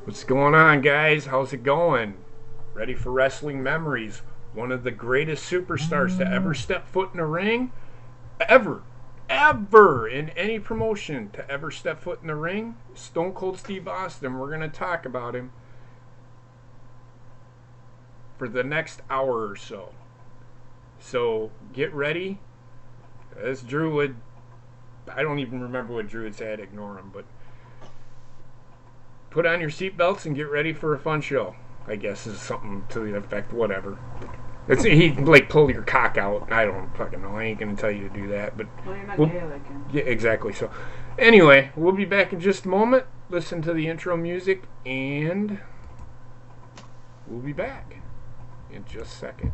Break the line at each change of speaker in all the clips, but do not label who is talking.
What's going on, guys? How's it going? Ready for wrestling memories? One of the greatest superstars to ever step foot in a ring? Ever. Ever in any promotion to ever step foot in the ring? Stone Cold Steve Austin. We're going to talk about him for the next hour or so. So get ready. As Drew would, I don't even remember what Drew would say, I'd ignore him, but put on your seatbelts and get ready for a fun show. I guess is something to the effect, whatever. He like pull your cock out. I don't fucking know. I ain't gonna tell you to do that, but
well, you're not gay like him.
Yeah, exactly. So, anyway, we'll be back in just a moment. Listen to the intro music, and we'll be back in just a second.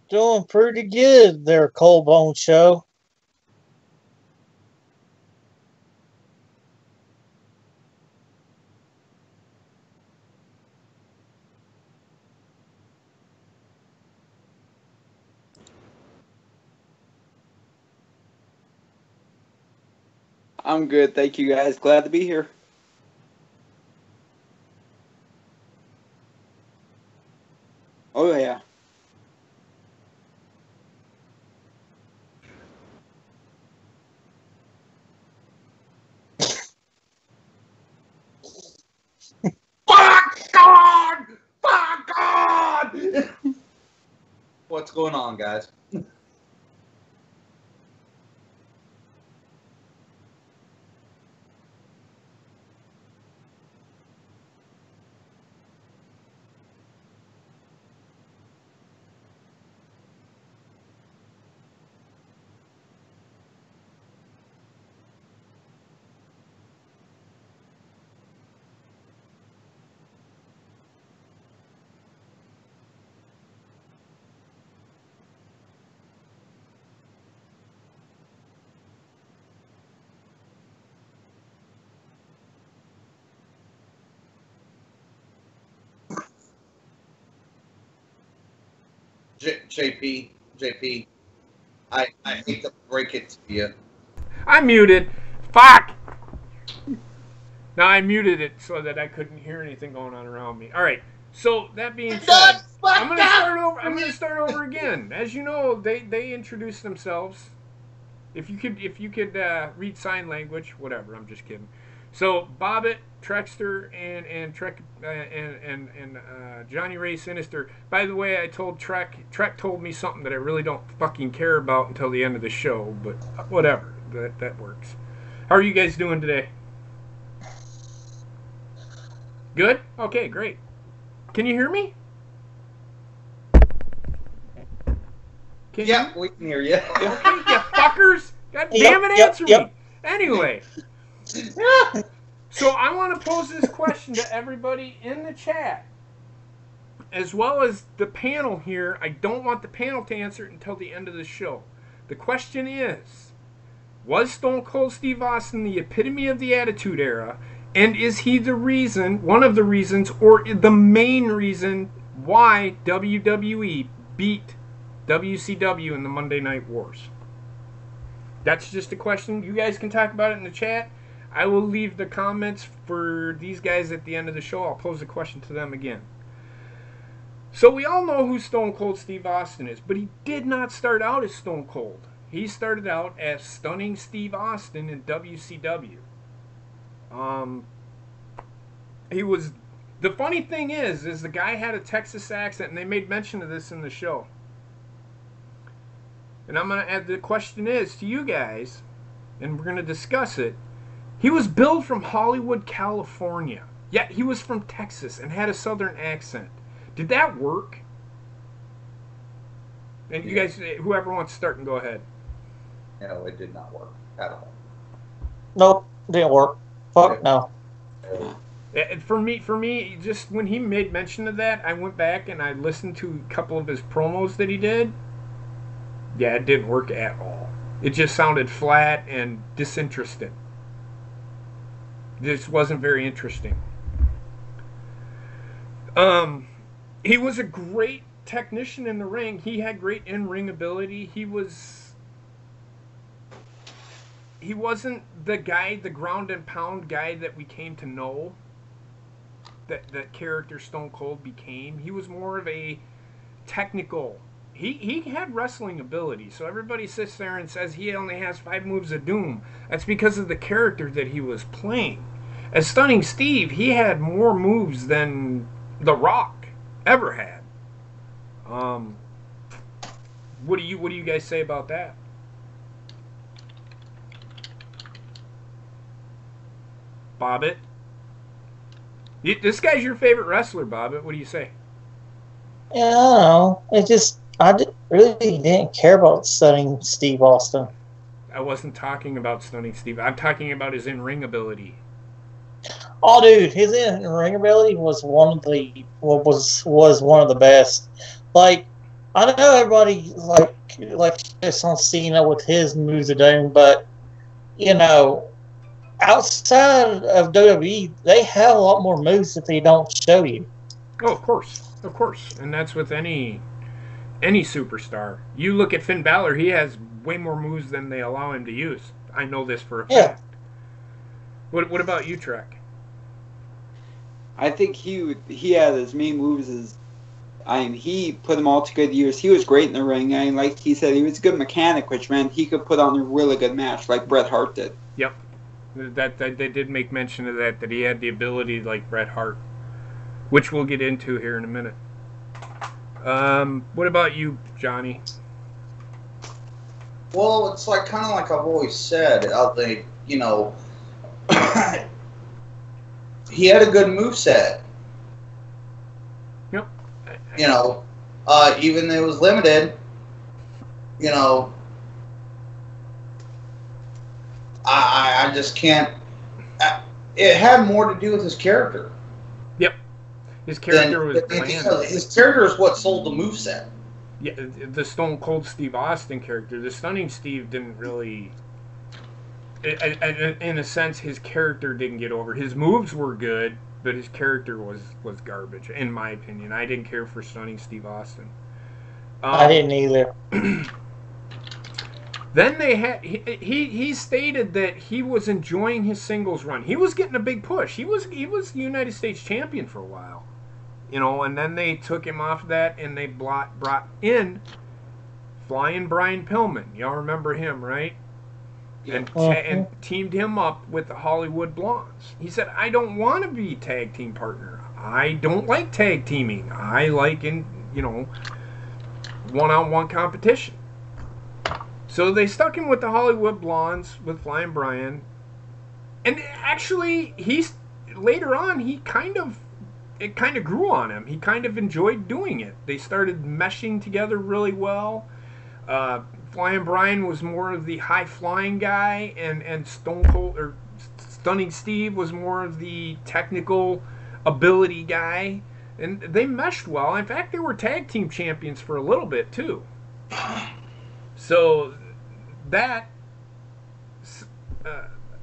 Doing pretty good there, Cold Bone Show.
I'm good, thank you guys. Glad to be here. Oh yeah. Fuck God! Fuck God! What's going on, guys? JP.
JP. I hate to break it to you.
I'm muted. Fuck! Now I muted it so that I couldn't hear anything going on around me. All right. So that being said, I'm gonna start over. I'm gonna start over again. As you know, they introduced themselves. If you could read sign language, whatever. I'm just kidding. So Bobbit, Trekster, and Trek and Johnny Ray Sinister. By the way, I told Trek told me something that I really don't fucking care about until the end of the show. But whatever, that works. How are you guys doing today? Good? Okay, great. Can you hear me?
Yeah, we can hear you.
Okay, you fuckers. God damn it, answer me. Anyway. So I want to pose this question to everybody in the chat, as well as the panel here. I don't want the panel to answer it until the end of the show. The question is, was Stone Cold Steve Austin the epitome of the Attitude Era? And is he the reason, one of the reasons, or the main reason why WWE beat WCW in the Monday Night Wars? That's just a question. You guys can talk about it in the chat. I will leave the comments for these guys at the end of the show. I'll pose the question to them again. So we all know who Stone Cold Steve Austin is, but he did not start out as Stone Cold. He started out as Stunning Steve Austin in WCW. He was, the funny thing is the guy had a Texas accent, and they made mention of this in the show. And I'm going to add, the question is to you guys, and we're going to discuss it. He was billed from Hollywood, California, yet he was from Texas and had a southern accent. Did that work? And you guys, whoever wants to start, and go ahead.
No, it did not work at all.
Nope, didn't work. Fuck no.
For me, just when he made mention of that, I went back and I listened to a couple of his promos that he did. Yeah, it didn't work at all. It just sounded flat and disinterested. This wasn't very interesting. He was a great technician in the ring. He had great in-ring ability. He wasn't the guy, the ground and pound guy that we came to know, that character Stone Cold became. He was more of a technical. He had wrestling ability, so everybody sits there and says he only has 5 moves of doom. That's because of the character that he was playing. As Stunning Steve, he had more moves than The Rock ever had. What do you guys say about that? Bobbit? This guy's your favorite wrestler, Bobbit. What do you say?
Yeah, I don't know. Really didn't care about Stunning Steve Austin.
I wasn't talking about Stunning Steve. I'm talking about his in-ring ability.
Oh, dude, his in-ring ability was one of the one of the best. Like, I know everybody like just on Cena with his moves of doom, but you know, outside of WWE, they have a lot more moves that they don't show you.
Oh, of course, and that's with any superstar. You look at Finn Balor; he has way more moves than they allow him to use. I know this for a fact. What about you, Trek?
I think he had as many moves as, he put them all to good use. He was great in the ring. Like he said, he was a good mechanic, which meant he could put on a really good match, like Bret Hart did.
Yep, that they did make mention of that he had the ability like Bret Hart, which we'll get into here in a minute. What about you, Johnny?
Well, it's like kind of like I've always said. You know, he had a good moveset.
Yep.
You know, even though it was limited, you know, I just can't. It had more to do with his character.
Yep. His character was bland.
His character is what sold the moveset.
Yeah, the Stone Cold Steve Austin character. The Stunning Steve didn't really... In a sense, his character didn't get over. His moves were good, but his character was garbage, in my opinion. I didn't care for Stunning Steve Austin.
I didn't either.
Then they had he stated that he was enjoying his singles run. He was getting a big push. He was the United States champion for a while, you know. And then they took him off that, and they brought in Flying Brian Pillman. Y'all remember him, right? And teamed him up with the Hollywood Blondes. He said, "I don't want to be tag team partner. I don't like tag teaming. I like one-on-one competition." So they stuck him with the Hollywood Blondes with Flying Brian, and actually, later on it kind of grew on him. He kind of enjoyed doing it. They started meshing together really well. Flying Brian was more of the high flying guy, and Stone Cold or Stunning Steve was more of the technical ability guy, and they meshed well. In fact, they were tag team champions for a little bit too. So that,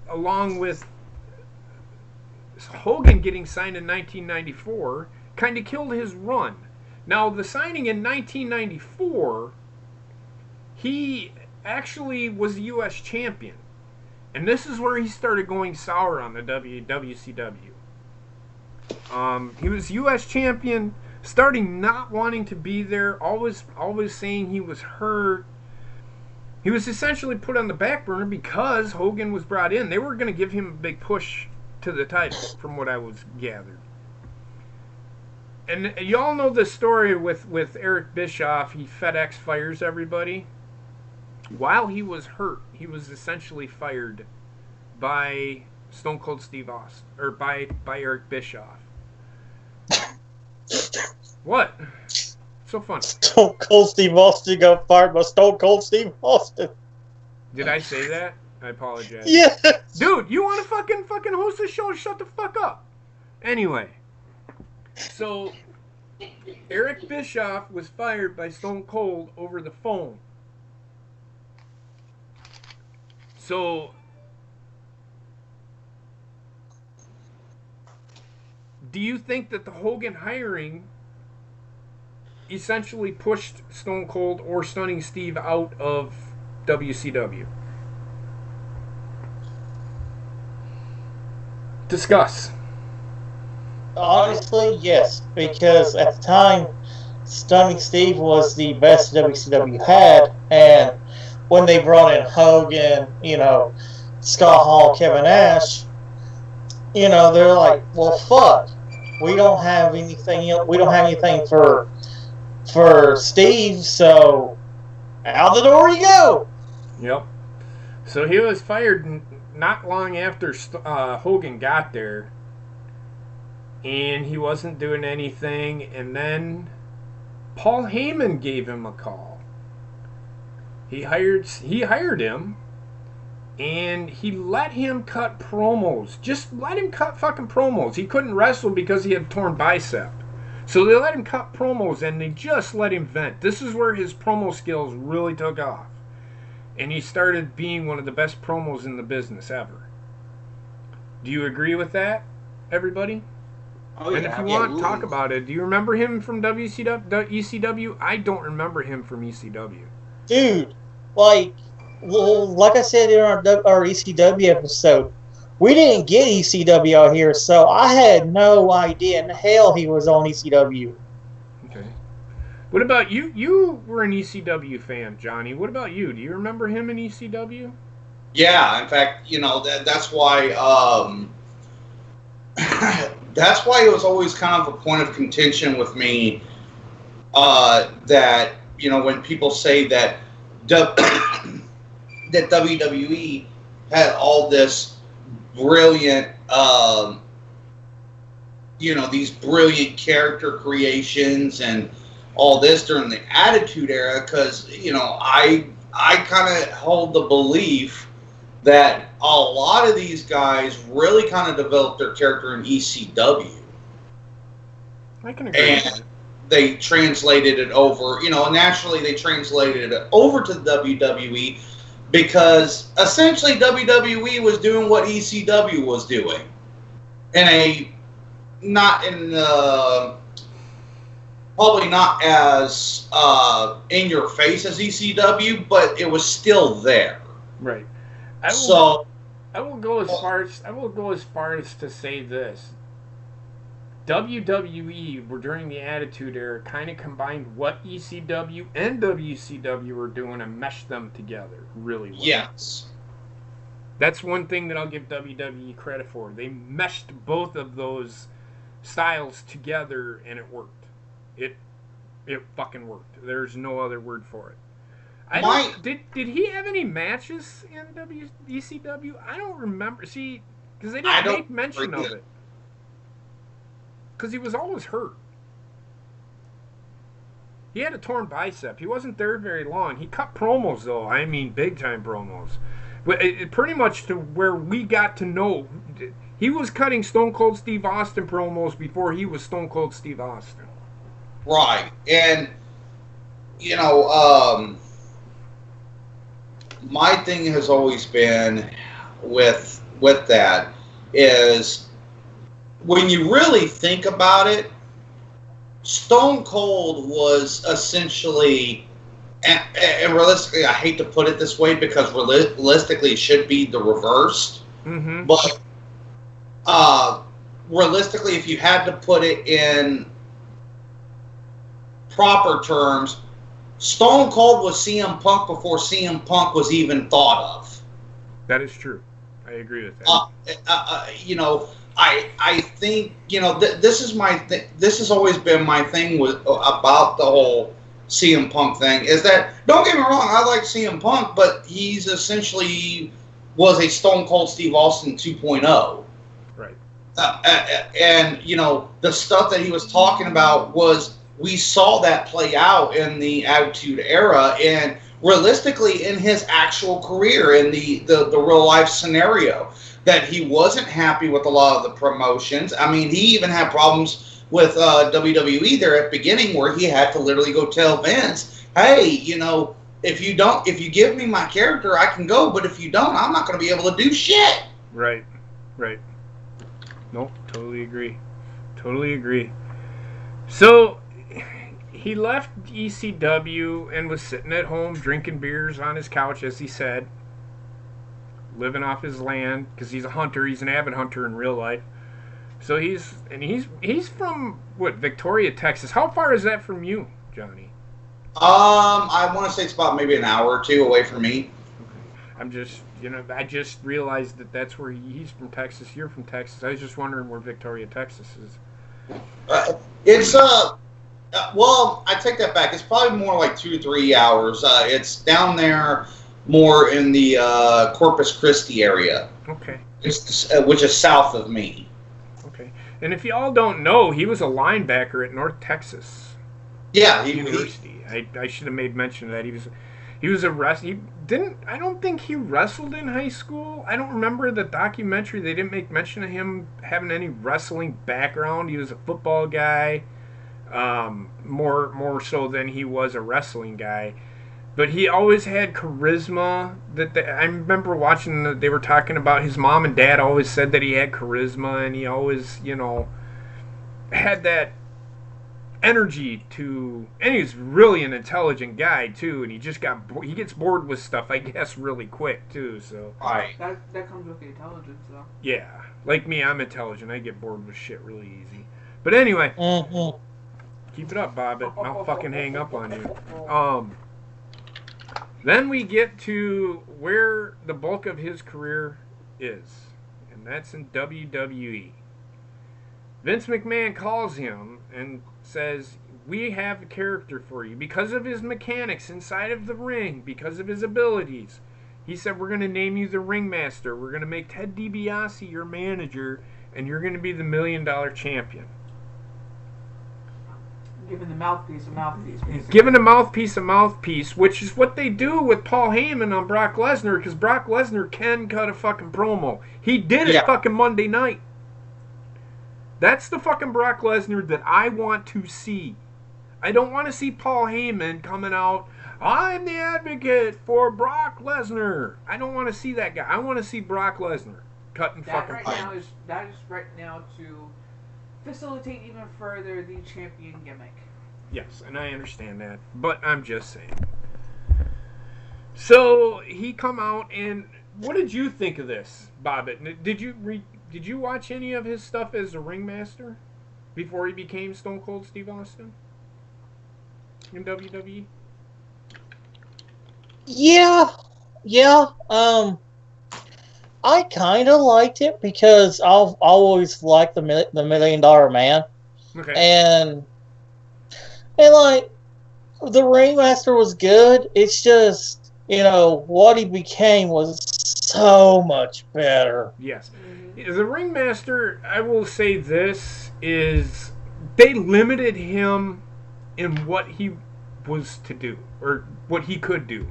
along with Hogan getting signed in 1994, kind of killed his run. Now, the signing in 1994, he actually was the U.S. champion. And this is where he started going sour on the WCW. He was U.S. champion, starting not wanting to be there, always saying he was hurt. He was essentially put on the back burner because Hogan was brought in. They were going to give him a big push to the title, from what I was gathered. And y'all know the story with Eric Bischoff. He FedEx fires everybody. While he was hurt, he was essentially fired by Stone Cold Steve Austin, or by Eric Bischoff. What? So funny.
Stone Cold Steve Austin got fired by Stone Cold Steve Austin.
Did I say that? I apologize.
Yeah.
Dude, you want to fucking host the show? Shut the fuck up. Anyway. So, Eric Bischoff was fired by Stone Cold over the phone. So, do you think that the Hogan hiring essentially pushed Stone Cold or Stunning Steve out of WCW? Discuss.
Honestly, yes, because at the time, Stunning Steve was the best WCW had, and when they brought in Hogan, Scott Hall, Kevin Nash, they're like, well, fuck, we don't have anything. We don't have anything for Steve, so out the door you go.
Yep. So he was fired not long after Hogan got there, and he wasn't doing anything. And then Paul Heyman gave him a call. He hired him, and he let him cut promos. Just let him cut fucking promos. He couldn't wrestle because he had torn bicep. So they let him cut promos, and they just let him vent. This is where his promo skills really took off. And he started being one of the best promos in the business ever. Do you agree with that, everybody?
Oh,
and if you want, talk about it. Do you remember him from ECW? I don't remember him from ECW.
Dude, like I said in our ECW episode, we didn't get ECW out here, so I had no idea in the hell he was on ECW.
Okay. What about you? You were an ECW fan, Johnny. What about you? Do you remember him in ECW?
Yeah, in fact, that's why that's why it was always kind of a point of contention with me that when people say that that WWE had all this brilliant these brilliant character creations and all this during the Attitude Era, because I kind of hold the belief that a lot of these guys really kind of developed their character in ECW.
I can agree with that.
They translated it over, naturally they translated it over to the WWE because essentially WWE was doing what ECW was doing. probably not as in your face as ECW, but it was still there.
Right. I will go as far as to say this. WWE were during the Attitude Era kind of combined what ECW and WCW were doing and meshed them together really well.
Yes.
That's one thing that I'll give WWE credit for. They meshed both of those styles together and it worked. It fucking worked. There's no other word for it. Did he have any matches in ECW? I don't remember. See, because they didn't make mention of it. Because he was always hurt. He had a torn bicep. He wasn't there very long. He cut promos, though. I mean, big-time promos. But it pretty much to where we got to know. He was cutting Stone Cold Steve Austin promos before he was Stone Cold Steve Austin.
Right. And, you know, my thing has always been with that is when you really think about it, Stone Cold was essentially, and realistically, I hate to put it this way because realistically it should be the reverse.
Mm-hmm.
But realistically, if you had to put it in proper terms, Stone Cold was CM Punk before CM Punk was even thought of.
That is true. I agree with that.
You know, I think, you know, this is my this has always been my thing with about the whole CM Punk thing is that, don't get me wrong, I like CM Punk, but he's essentially was a Stone Cold Steve Austin 2.0.
Right.
And, you know, the stuff that he was talking about was, we saw that play out in the Attitude Era and realistically in his actual career, in the real life scenario, that he wasn't happy with a lot of the promotions. I mean, he even had problems with WWE there at the beginning where he had to literally go tell Vince, hey, you know, if you give me my character, I can go, but if you don't, I'm not going to be able to do shit.
Right. Nope, totally agree. So, he left ECW and was sitting at home drinking beers on his couch, as he said, living off his land because he's a hunter. He's an avid hunter in real life. So he's from what, Victoria, Texas. How far is that from you, Johnny?
I want to say it's about maybe an hour or two away from me.
Okay. I just realized that that's where he's from, Texas. You're from Texas. I was just wondering where Victoria, Texas is.
It's well, I take that back. It's probably more like 2 to 3 hours. It's down there, more in the Corpus Christi area.
Okay.
Which is south of me.
Okay. And if you all don't know, he was a linebacker at North Texas.
Yeah,
University. I should have made mention of that. He was a wrestler. I don't think he wrestled in high school. I don't remember the documentary. They didn't make mention of him having any wrestling background. He was a football guy. More so than he was a wrestling guy, but he always had charisma. I remember watching. They were talking about his mom and dad always said that he had charisma, and he always, had that energy to. And he was really an intelligent guy too. And he gets bored with stuff, I guess, really quick too. So
that comes with the intelligence, though.
Yeah, like me, I'm intelligent. I get bored with shit really easy. But anyway.
Mm-hmm.
Keep it up, Bobbit. I'll fucking hang up on you. Then we get to where the bulk of his career is, and that's in WWE. Vince McMahon calls him and says, we have a character for you. Because of his mechanics inside of the ring, because of his abilities, he said, we're going to name you the Ringmaster. We're going to make Ted DiBiase your manager, and you're going to be the $1 Million champion.
Giving the mouthpiece a mouthpiece. Basically.
Giving a mouthpiece a mouthpiece, which is what they do with Paul Heyman on Brock Lesnar, because Brock Lesnar can cut a fucking promo. He did it fucking Monday night. That's the fucking Brock Lesnar that I want to see. I don't want to see Paul Heyman coming out, I'm the advocate for Brock Lesnar. I don't want to see that guy. I want to see Brock Lesnar cutting fucking promo.
That is right now to facilitate even further the champion gimmick.
Yes, and I understand that, but I'm just saying. So he come out, and what did you think of this, Bobbitt? Did you watch any of his stuff as a ringmaster before he became Stone Cold Steve Austin in WWE?
Yeah, yeah. I kind of liked it because I've always liked the Million Dollar Man,
Okay.
and like the Ringmaster was good. It's just what he became was so much better.
Yes. The Ringmaster, I will say this, is they limited him in what he was to do, or what he could do.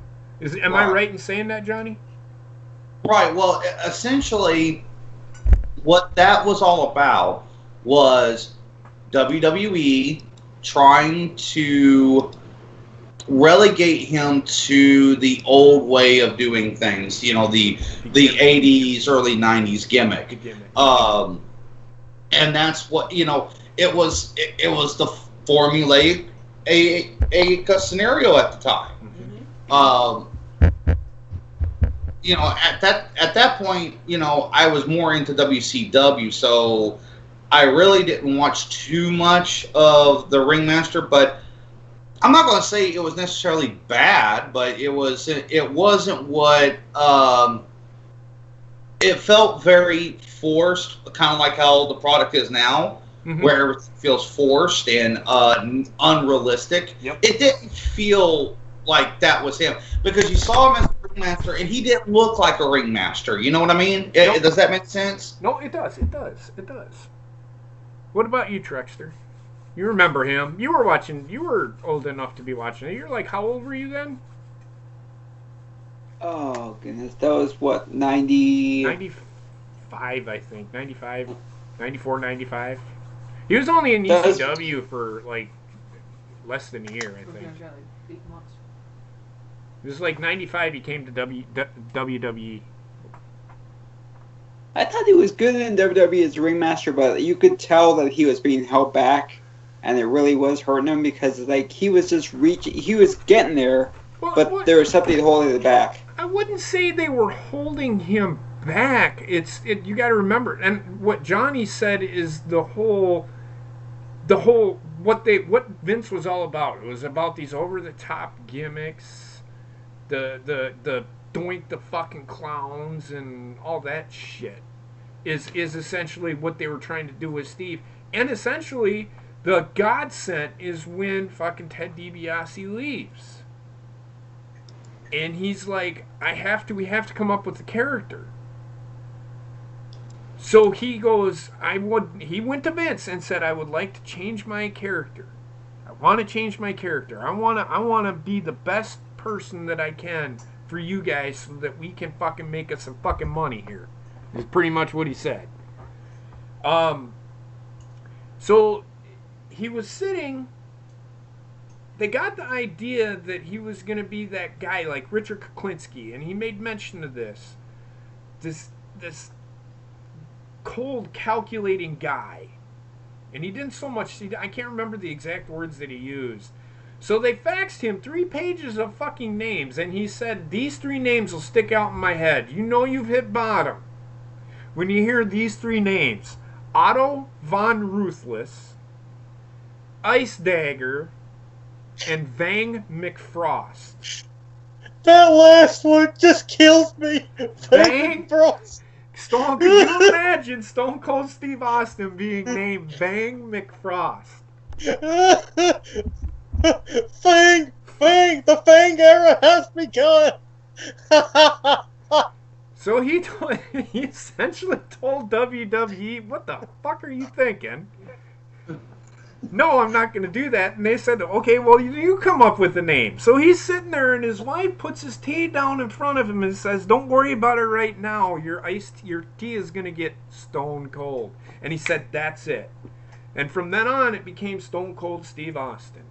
Am I right in saying that, Johnny?
Right. Well, essentially, what that was all about was WWE trying to relegate him to the old way of doing things. You know, the 80s, early 90s gimmick. And that's what it was. It was the formulaic a scenario at the time. At that point, I was more into WCW, so I really didn't watch too much of the Ringmaster. But I'm not going to say it was necessarily bad, but it wasn't what it felt very forced, kind of like how the product is now, where everything feels forced and unrealistic.
Yep.
It didn't feel like that was him, because you saw him as a ringmaster and he didn't look like a ringmaster. You know what I mean?
Nope.
Does that make sense?
No, it does. It does. It does. What about you, Trexter? You remember him? You were watching. You were old enough to be watching it. You're like, how old were you then?
Oh goodness, that was what, 90?
95, I think. 95, 94, 95. He was only in ECW for like less than a year, I think.
Yeah, like 8 months.
It was like 95 he came to WWE.
I thought he was good in WWE as a ringmaster, but you could tell that he was being held back, and it really was hurting him because like he was just he was getting there, but there was something holding it back.
I wouldn't say they were holding him back. You got to remember, and what Johnny said is the whole what Vince was all about. It was about these over the top gimmicks, the doink the fucking clowns and all that shit is essentially what they were trying to do with Steve. And essentially the godsend is when fucking Ted DiBiase leaves. And he's like, we have to come up with a character. So he goes, he went to Vince and said, I would like to change my character. I want to change my character. I want to be the best person that I can for you guys so that we can fucking make us some fucking money here. Is pretty much what he said. So he was sitting. They got the idea that he was going to be that guy like Richard Kuklinski, and he made mention of this cold, calculating guy. And he didn't so much. I can't remember the exact words that he used. So they faxed him 3 pages of fucking names, and he said, these 3 names will stick out in my head. You know you've hit bottom when you hear these 3 names. Otto von Ruthless, Ice Dagger, and Vang McFrost.
That last one just kills me.
Vang
McFrost.
Can you imagine Stone Cold Steve Austin being named Vang McFrost?
Fang! The Fang era has begun!
So he essentially told WWE, what the fuck are you thinking? No, I'm not going to do that. And they said, okay, well, you come up with a name. So he's sitting there, and his wife puts his tea down in front of him and says, don't worry about it right now. Your tea is going to get stone cold. And he said, that's it. And from then on, it became Stone Cold Steve Austin.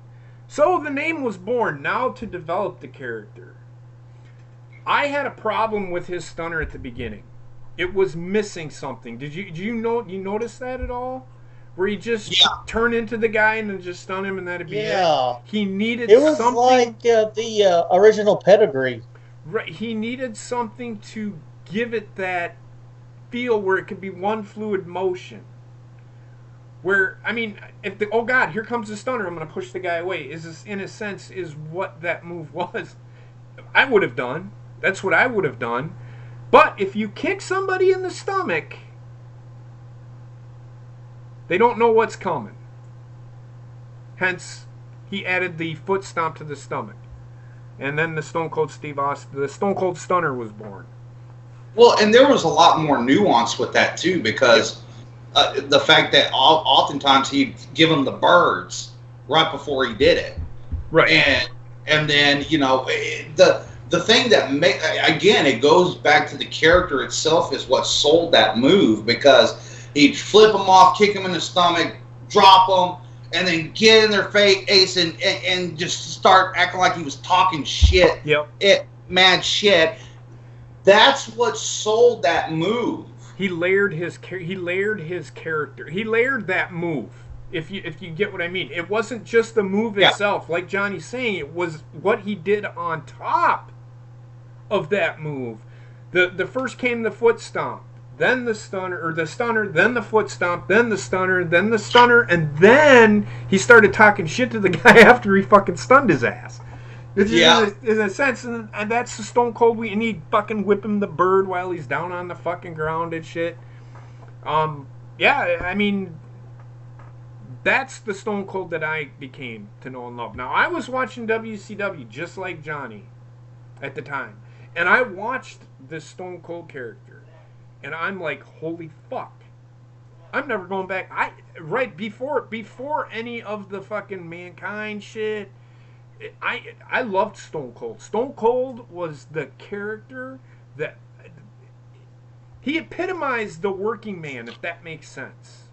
So the name was born, now to develop the character. I had a problem with his stunner at the beginning. It was missing something. Did you notice that at all? where he just turn into the guy and then just stun him and that'd be it. He needed
it was
something.
like the original Pedigree.
Right, he needed something to give it that feel where it could be one fluid motion. Where, I mean, if the, oh God, here comes the stunner, I'm going to push the guy away, is this, in a sense, is what that move was. I would have done. That's what I would have done. But if you kick somebody in the stomach, they don't know what's coming. Hence, he added the foot stomp to the stomach. And then the Stone Cold Steve Austin, the Stone Cold Stunner was born.
Well, and there was a lot more nuance with that, too, because the fact that oftentimes he'd give him the birds right before he did it.
Right.
And then, you know, the thing that again, it goes back to the character itself is what sold that move, because he'd flip him off, kick him in the stomach, drop him, and then get in their face and just start acting like he was talking shit.
Yep.
Mad shit. That's what sold that move.
He layered his character. He layered that move. If you get what I mean, it wasn't just the move itself, like Johnny's saying. It was what he did on top of that move. The first came the foot stomp, then the stunner, then the foot stomp, then the stunner, and then he started talking shit to the guy after he fucking stunned his ass. In a sense, and that's the Stone Cold. And he fucking whip him the bird while he's down on the fucking ground and shit. Yeah, I mean, that's the Stone Cold that I became to know and love. Now, I was watching WCW just like Johnny at the time, and I watched this Stone Cold character, and I'm like, holy fuck. I'm never going back. Right before any of the fucking Mankind shit, I loved Stone Cold. Stone Cold was the character that he epitomized the working man, if that makes sense.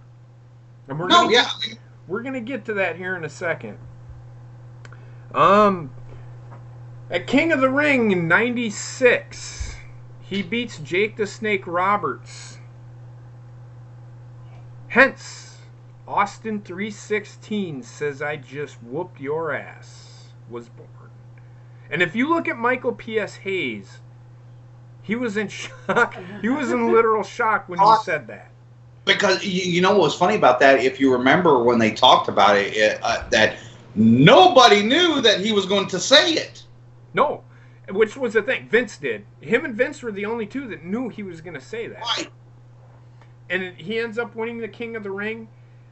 And we're gonna get to that here in a second. At King of the Ring in '96, he beats Jake the Snake Roberts. Hence, Austin 3:16 says, "I just whooped your ass." Was born. And if you look at Michael P.S. Hayes, he was in shock. He was in literal shock when he said that.
Because you know what was funny about that? If you remember when they talked about it, that nobody knew that he was going to say it.
No, which was the thing. Vince did. Him and Vince were the only two that knew he was going to say that.
Right.
And he ends up winning the King of the Ring.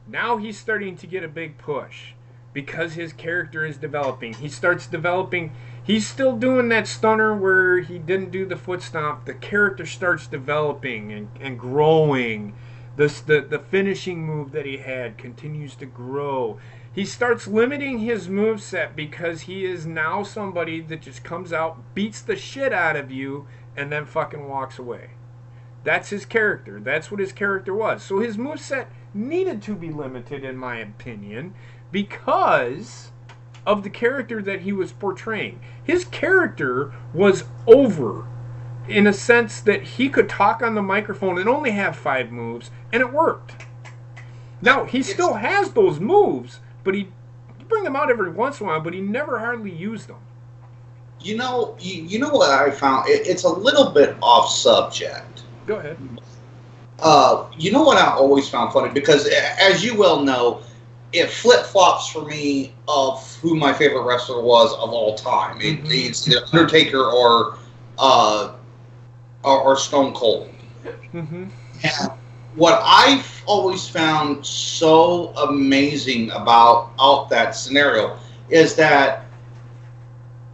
Now he's starting to get a big push. Because his character is developing. He starts developing. He's still doing that stunner where he didn't do the foot stomp. The character starts developing and growing. The finishing move that he had continues to grow. He starts limiting his moveset because he is now somebody that just comes out, beats the shit out of you, and then fucking walks away. That's his character. That's what his character was. So his moveset needed to be limited, in my opinion, because of the character that he was portraying. His character was over in a sense that he could talk on the microphone and only have 5 moves, and it worked. Now, he still has those moves, but he bring them out every once in a while, but he never hardly used them.
You know what I found? It's a little bit off subject.
Go ahead.
You know what I always found funny? Because, as you well know, it flip-flops for me of who my favorite wrestler was of all time. It's either Undertaker or Stone Cold.
Mm-hmm.
And what I've always found so amazing about that scenario is that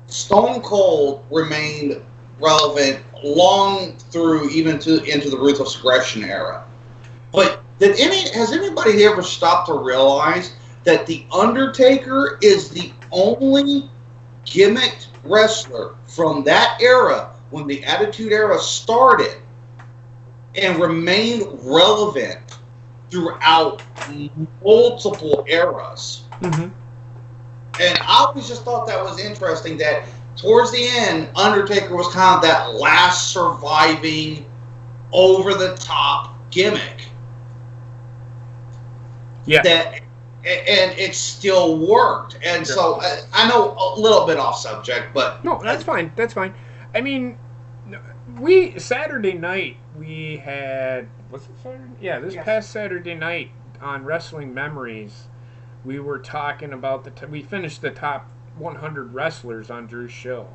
Stone Cold remained relevant long through even into the Ruthless Aggression era. But has anybody ever stopped to realize that The Undertaker is the only gimmicked wrestler from that era, when the Attitude Era started, and remained relevant throughout multiple eras?
Mm-hmm.
And I always just thought that was interesting that towards the end, Undertaker was kind of that last surviving over-the-top gimmick.
Yeah.
and it still worked. And
Sure.
so I know a little bit off subject, but
No, that's fine. That's fine. I mean, Saturday night we had, was it Saturday? Yeah, this
Yes.
past Saturday night on Wrestling Memories, we were talking about we finished the top 100 wrestlers on Drew's show,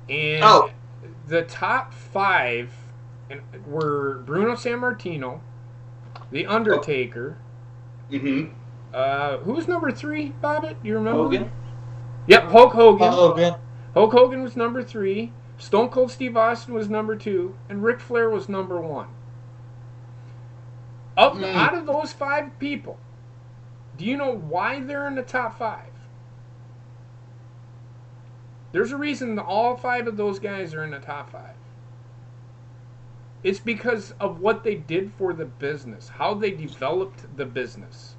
and the top 5 were Bruno Sammartino, The Undertaker.
Mm-hmm.
Who was number 3, Bobbit? Do you remember?
Hogan?
Yep, Hulk Hogan.
Hogan.
Hulk Hogan was number 3. Stone Cold Steve Austin was number 2, and Ric Flair was number 1. Out of those 5 people, do you know why they're in the top 5? There's a reason all 5 of those guys are in the top 5. It's because of what they did for the business, how they developed the business.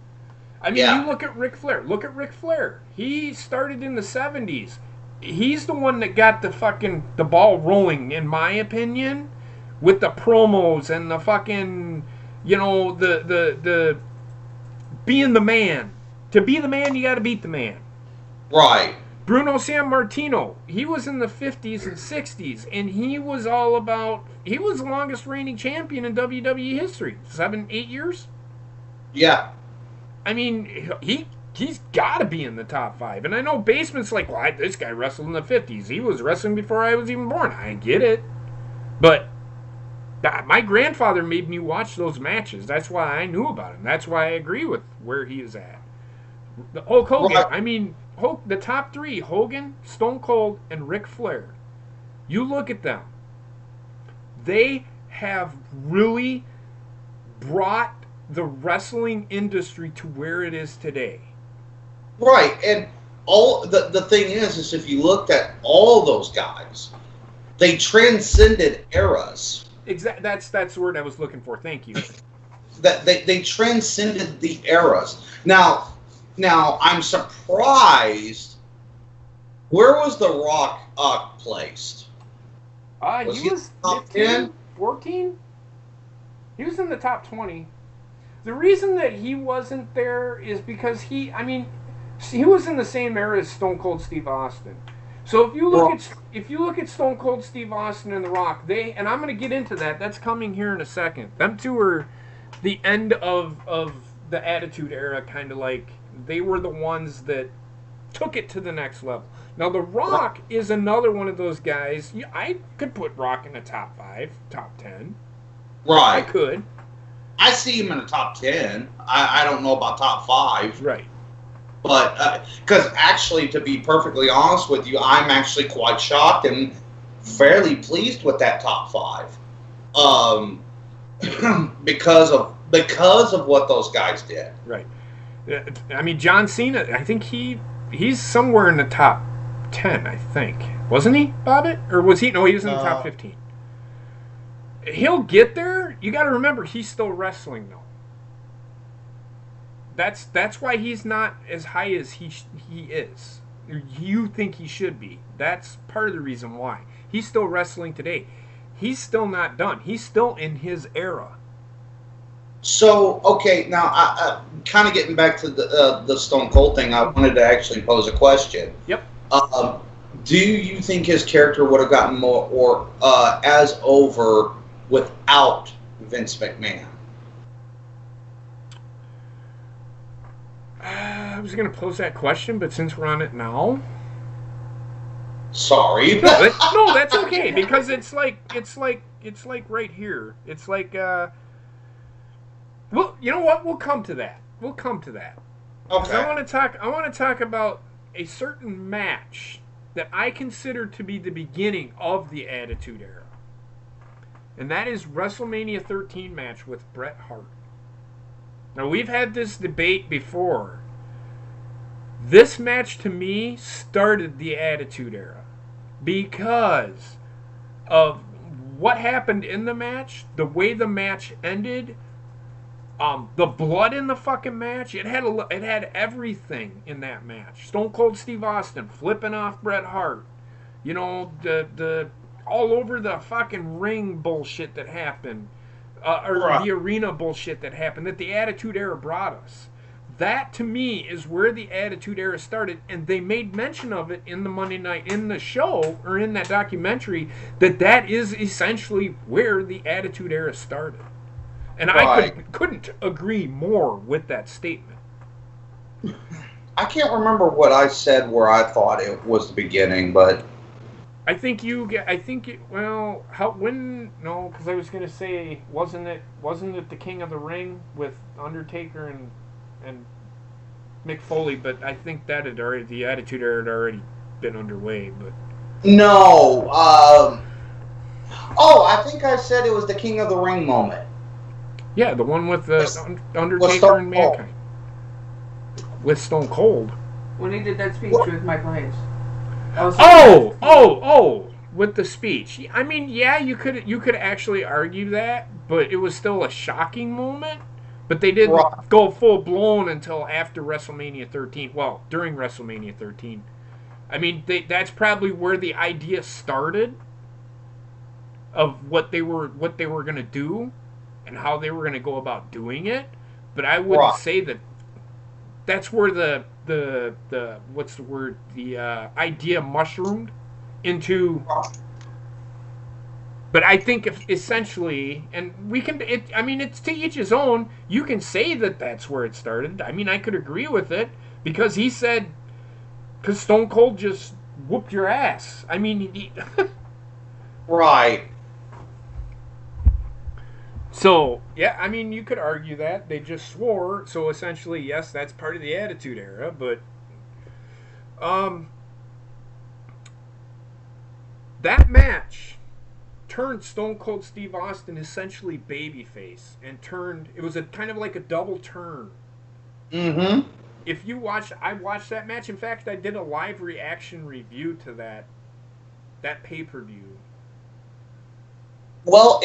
I mean, you look at Ric Flair. Look at Ric Flair. He started in the 70s. He's the one that got the ball rolling, in my opinion, with the promos and the fucking, the being the man. To be the man, you got to beat the man.
Right.
Bruno Sammartino, he was in the 50s and 60s, and he was the longest reigning champion in WWE history. 7, 8 years?
Yeah.
I mean, he's got to be in the top 5. And I know Basement's like, well, this guy wrestled in the 50s. He was wrestling before I was even born. I get it. But my grandfather made me watch those matches. That's why I knew about him. That's why I agree with where he is at. The Hulk Hogan,
Right.
I mean, the top 3, Hogan, Stone Cold, and Ric Flair. You look at them. They have really brought the wrestling industry to where it is today.
Right. And all the thing is if you looked at all those guys, they transcended eras.
That's the word I was looking for. Thank you.
That they transcended the eras. Now I'm surprised. Where was The Rock placed?
He was
top
15,
10?
14? He was in the top 20. The reason that he wasn't there is because he was in the same era as Stone Cold Steve Austin. So if you look at Stone Cold Steve Austin and The Rock, and I'm going to get into that. That's coming here in a second. Them two are the end of the Attitude Era, kind of like they were the ones that took it to the next level. Now, The Rock is another one of those guys. I could put Rock in the top 5, top 10.
Right.
I could.
I see him in the top 10. I don't know about top 5.
Right.
But, because actually, to be perfectly honest with you, I'm actually quite shocked and fairly pleased with that top 5. Because of what those guys did.
Right. I mean, John Cena, I think he's somewhere in the top 10, I think. Wasn't he, Bobbit? Or was he? No, he was in the top 15. He'll get there. You got to remember, he's still wrestling, though. That's why he's not as high as he is. You think he should be. That's part of the reason why. He's still wrestling today. He's still not done. He's still in his era.
So, okay, now, I kind of getting back to the Stone Cold thing, I wanted to actually pose a question.
Yep.
Do you think his character would have gotten more or as over without Vince McMahon?
I was going to pose that question, but since we're on it now...
Sorry.
No, that's okay, because it's like right here. It's like, well, you know what? We'll come to that.
Okay.
I want to talk about a certain match that I consider to be the beginning of the Attitude Era. And that is WrestleMania 13 match with Bret Hart. Now, we've had this debate before. This match, to me, started the Attitude Era because of what happened in the match, the way the match ended, the blood in the fucking match. It had everything in that match. Stone Cold Steve Austin flipping off Bret Hart. You know, the all over the fucking ring bullshit that happened. Or the arena bullshit that happened, that the Attitude Era brought us. That to me is where the Attitude Era started, and they made mention of it in the Monday night in the show or in that documentary that is essentially where the Attitude Era started. And I couldn't agree more with that statement.
I can't remember what I said where I thought it was the beginning, but
I think because I was gonna say, wasn't it the King of the Ring with Undertaker and Mick Foley? But I think that the Attitude Era had already been underway. But
no, I think I said it was the King of the Ring moment.
Yeah, the one with Undertaker and Mankind. With Stone Cold.
When he did that speech with Michael Hayes.
With the speech. I mean, yeah, you could actually argue that, but it was still a shocking moment. But they didn't go full blown until after WrestleMania 13. Well, during WrestleMania 13. I mean, that's probably where the idea started of what they were going to do and how they were going to go about doing it. But I wouldn't say that's where the what's the word? The idea mushroomed into. But I think essentially, and we can. It's to each his own. You can say that that's where it started. I mean, I could agree with it because he said, because Stone Cold just whooped your ass. I mean,
right.
So, yeah, I mean, you could argue that. They just swore, so essentially, yes, that's part of the Attitude Era, but that match turned Stone Cold Steve Austin essentially babyface and it was a kind of like a double turn.
Mm-hmm.
If you I watched that match. In fact, I did a live reaction review to that pay-per-view.
Well,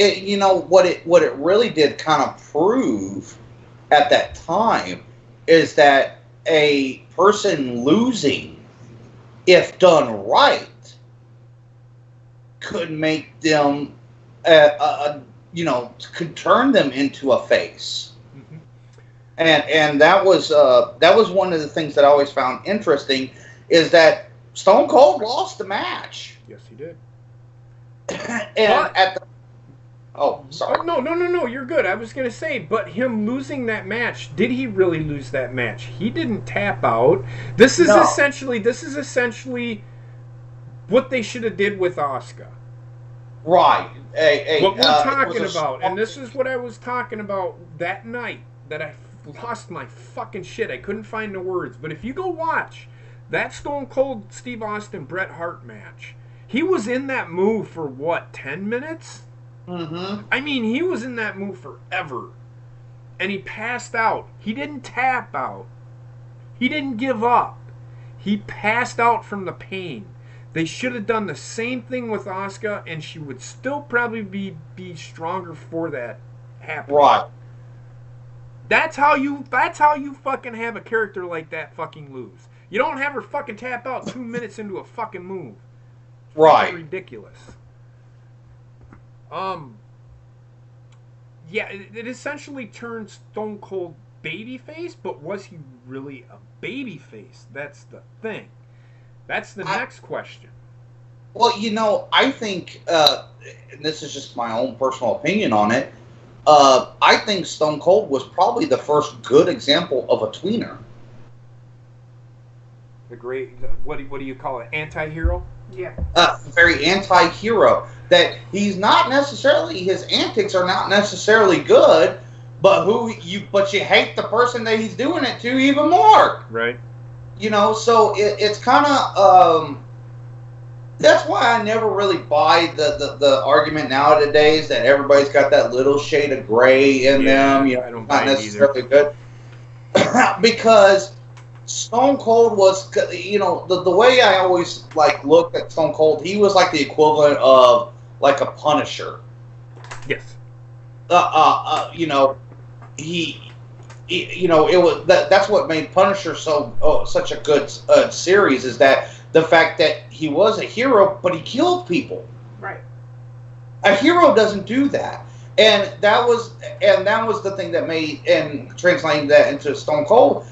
what it really did kind of prove at that time is that a person losing, if done right, could make them, could turn them into a face. Mm-hmm. And that was one of the things that I always found interesting is that Stone Cold lost the match.
Yes, he did.
Oh, sorry.
No, you're good. I was going to say, but him losing that match, did he really lose that match? He didn't tap out. This is essentially what they should have did with Asuka.
Right.
What we're talking about, and this is what I was talking about that night that I lost my fucking shit. I couldn't find the words. But if you go watch that Stone Cold Steve Austin Bret Hart match, he was in that move for what, 10 minutes?
Mm-hmm.
I mean, he was in that move forever. And he passed out. He didn't tap out. He didn't give up. He passed out from the pain. They should have done the same thing with Asuka, and she would still probably be stronger for that happening.
Right.
That's how you fucking have a character like that fucking lose. You don't have her fucking tap out 2 minutes into a fucking move. It's
right.
Ridiculous. Yeah, it essentially turned Stone Cold babyface, but was he really a babyface? That's the thing. That's the next question.
Well, I think, and this is just my own personal opinion on it, I think Stone Cold was probably the first good example of a tweener.
The great, what do you call it, anti-hero?
Yeah.
Very anti-hero. That he's not necessarily, his antics are not necessarily good, but you hate the person that he's doing it to even more.
Right.
So it's kind of, that's why I never really buy the argument nowadays that everybody's got that little shade of gray in them.
I don't
not
buy
necessarily good. Because Stone Cold was, the way I always looked at Stone Cold, he was like the equivalent of like a Punisher.
Yes.
It was that's what made Punisher such a good series, is that the fact that he was a hero, but he killed people.
Right.
A hero doesn't do that, and that was the thing that made, and translating that into Stone Cold,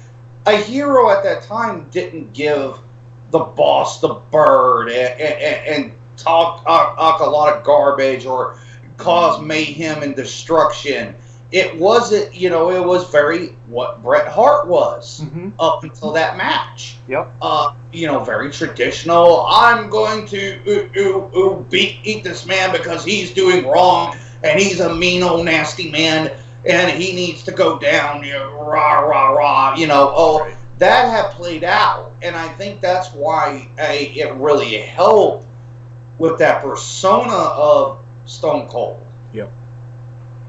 a hero at that time didn't give the boss the bird and talk a lot of garbage or cause mayhem and destruction. It wasn't, it was very what Bret Hart was up until that match.
Yep.
Very traditional. I'm going to eat this man because he's doing wrong and he's a mean old nasty man and he needs to go down. Rah rah rah. Right. That had played out, and I think that's why it really helped with that persona of Stone Cold.
Yep.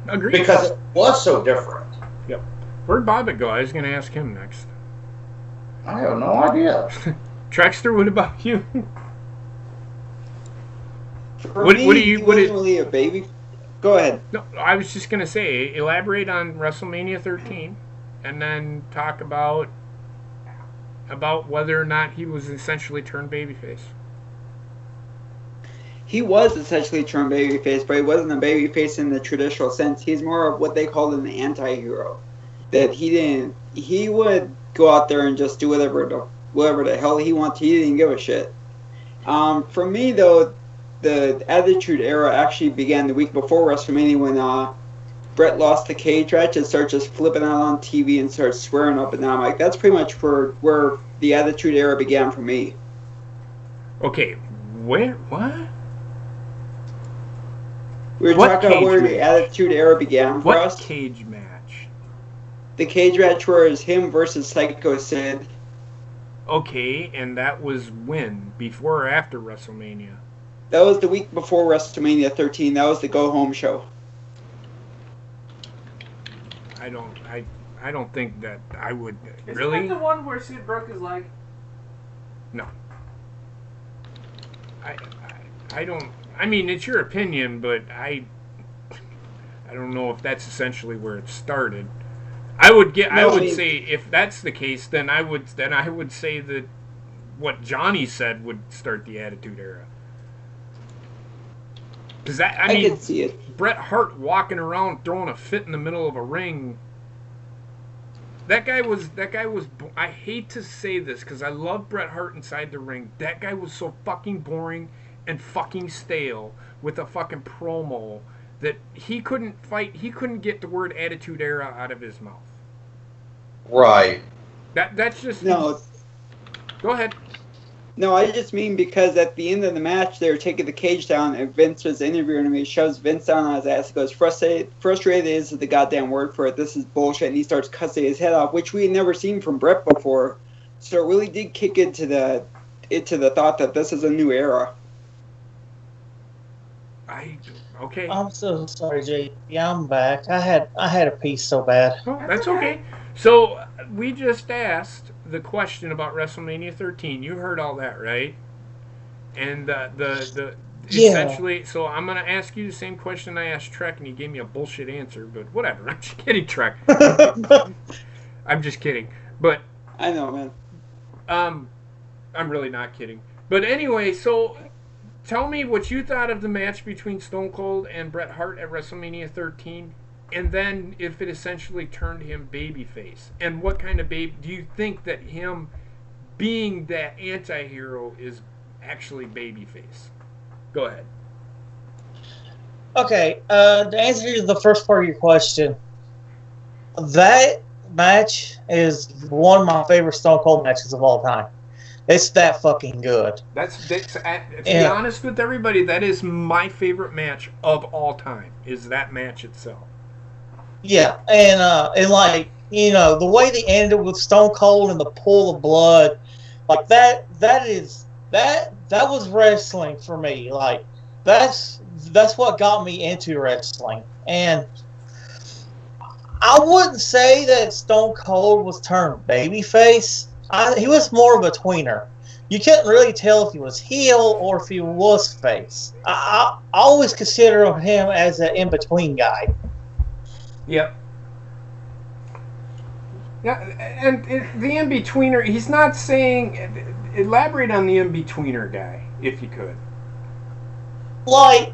Agreed.
Because it was so different.
Yep. Where'd Bobbitt go? I was going to ask him next.
I have no idea.
Trexter, what about you?
What do you? What is really a baby? Go ahead.
No, I was just going to say, elaborate on WrestleMania 13, and then talk about whether or not he was essentially turned babyface.
He was essentially turned babyface, but he wasn't a babyface in the traditional sense. He's more of what they called an anti-hero. That he would go out there and just do whatever the hell he wanted. He didn't give a shit. For me, though, the Attitude Era actually began the week before WrestleMania when Bret lost the cage match and started just flipping out on TV and started swearing up and down. Like, that's pretty much where the Attitude Era began for me.
Okay, where? What?
We were talking about where the Attitude Era began for us.
What cage match?
The cage match was him versus Psycho Sid.
Okay, and that was when? Before or after WrestleMania?
That was the week before WrestleMania 13. That was the go-home show.
I don't think that I would
really. Isn't that the one where Sid broke his leg?
No. I don't. I mean, it's your opinion, but I don't know if that's essentially where it started. I would say if that's the case, then I would say that what Johnny said would start the Attitude Era. Because I mean,
can see it.
Bret Hart walking around throwing a fit in the middle of a ring. That guy was. I hate to say this because I love Bret Hart inside the ring. That guy was so fucking boring and fucking stale with a fucking promo that he couldn't fight. He couldn't get the word Attitude Era out of his mouth.
Right.
That's just
no.
Go ahead.
No, I just mean because at the end of the match, they were taking the cage down, and Vince was interviewing him. He shoves Vince down on his ass. He goes, frustrated is the goddamn word for it. This is bullshit. And he starts cussing his head off, which we had never seen from Bret before. So it really did kick into the thought that this is a new era.
Okay.
I'm so sorry, Jay. Yeah, I'm back. I had a piece so bad.
Oh, that's okay. So we just asked the question about WrestleMania 13. You heard all that, right? And the essentially. So I'm gonna ask you the same question I asked Trek, and he gave me a bullshit answer. But whatever. I'm just kidding, Trek. I'm just kidding. But
I know, man.
I'm really not kidding. But anyway, so tell me what you thought of the match between Stone Cold and Bret Hart at WrestleMania 13. And then if it essentially turned him babyface. And what kind of do you think that him being that anti-hero is actually babyface? Go ahead.
Okay, to answer the first part of your question, that match is one of my favorite Stone Cold matches of all time. It's that fucking good.
To be honest with everybody, that is my favorite match of all time, is that match itself.
Yeah, and like, the way they ended with Stone Cold and the pool of blood, like that was wrestling for me. Like that's what got me into wrestling. And I wouldn't say that Stone Cold was turned babyface. He was more of a tweener. You couldn't really tell if he was heel or if he was face. I always consider him as an in-between guy.
Yep. Yeah, and the in-betweener, he's not saying... Elaborate on the in-betweener guy, if you could.
Like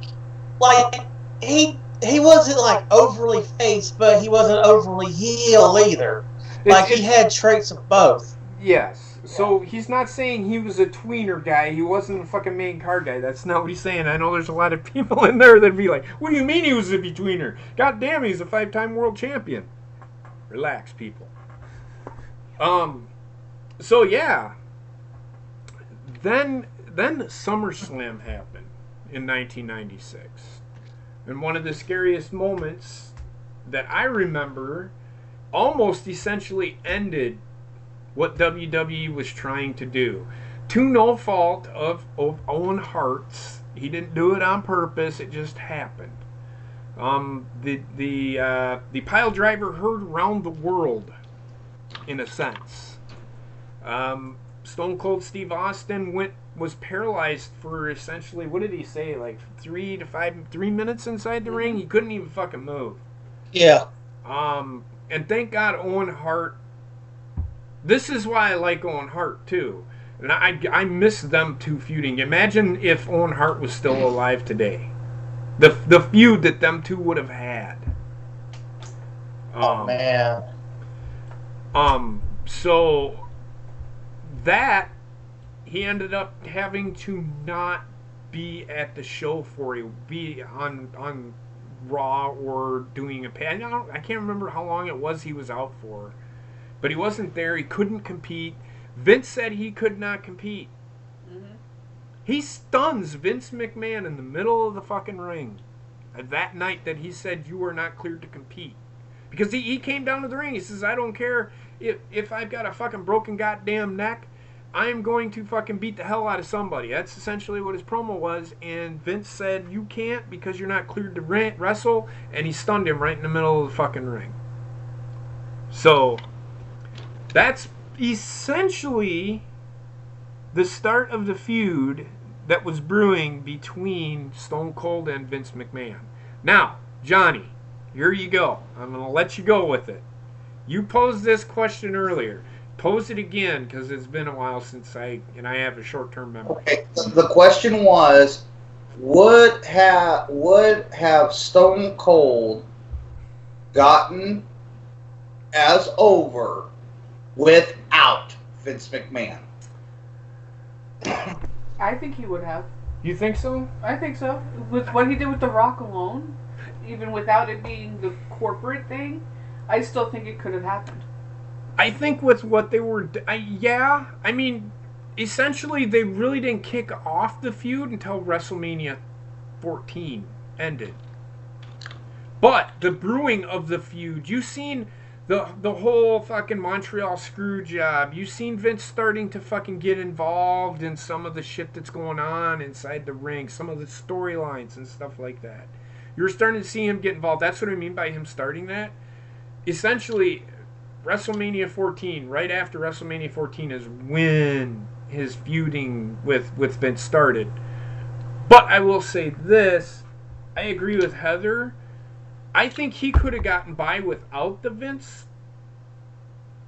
he wasn't like overly face, but he wasn't overly heel either. Like, he had traits of both.
Yes. So he's not saying he was a tweener guy. He wasn't a fucking main card guy. That's not what he's saying. I know there's a lot of people in there that'd be like, what do you mean he was a betweener? God damn, he's a 5-time world champion. Relax, people. So yeah. Then SummerSlam happened in 1996. And one of the scariest moments that I remember almost essentially ended what WWE was trying to do. To no fault of Owen Hart's. He didn't do it on purpose. It just happened. The pile driver heard around the world, in a sense. Stone Cold Steve Austin was paralyzed for essentially, what did he say, like 3 minutes inside the ring? He couldn't even fucking move.
Yeah.
And thank God Owen Hart. This is why I like Owen Hart too. And I miss them two feuding. Imagine if Owen Hart was still alive today. The feud that them two would have had.
Oh man.
So that he ended up having to not be at the show for it, be on Raw or doing a pad. I can't remember how long it was he was out for, but he wasn't there. He couldn't compete. Vince said he could not compete. Mm-hmm. He stuns Vince McMahon in the middle of the fucking ring that night that he said you are not cleared to compete. Because he came down to the ring. He says, I don't care if I've got a fucking broken goddamn neck. I'm going to fucking beat the hell out of somebody. That's essentially what his promo was. And Vince said, you can't because you're not cleared to wrestle. And he stunned him right in the middle of the fucking ring. So, that's essentially the start of the feud that was brewing between Stone Cold and Vince McMahon. Now, Johnny, here you go. I'm going to let you go with it. You posed this question earlier. Pose it again, because it's been a while since I have a short-term memory.
Okay, the question was, would have Stone Cold gotten as over without Vince McMahon?
I think he would have.
You think so?
I think so. With what he did with The Rock alone, even without it being the corporate thing, I still think it could have happened.
I think with what they were... yeah, I mean, essentially they really didn't kick off the feud until WrestleMania 14 ended. But the brewing of the feud, you've seen the whole fucking Montreal screw job. You've seen Vince starting to fucking get involved in some of the shit that's going on inside the ring, some of the storylines and stuff like that. You're starting to see him get involved. That's what I mean by him starting that. Essentially, WrestleMania 14, right after WrestleMania 14 is when his feuding with Vince started. But I will say this, I agree with Heather. I think he could have gotten by without the Vince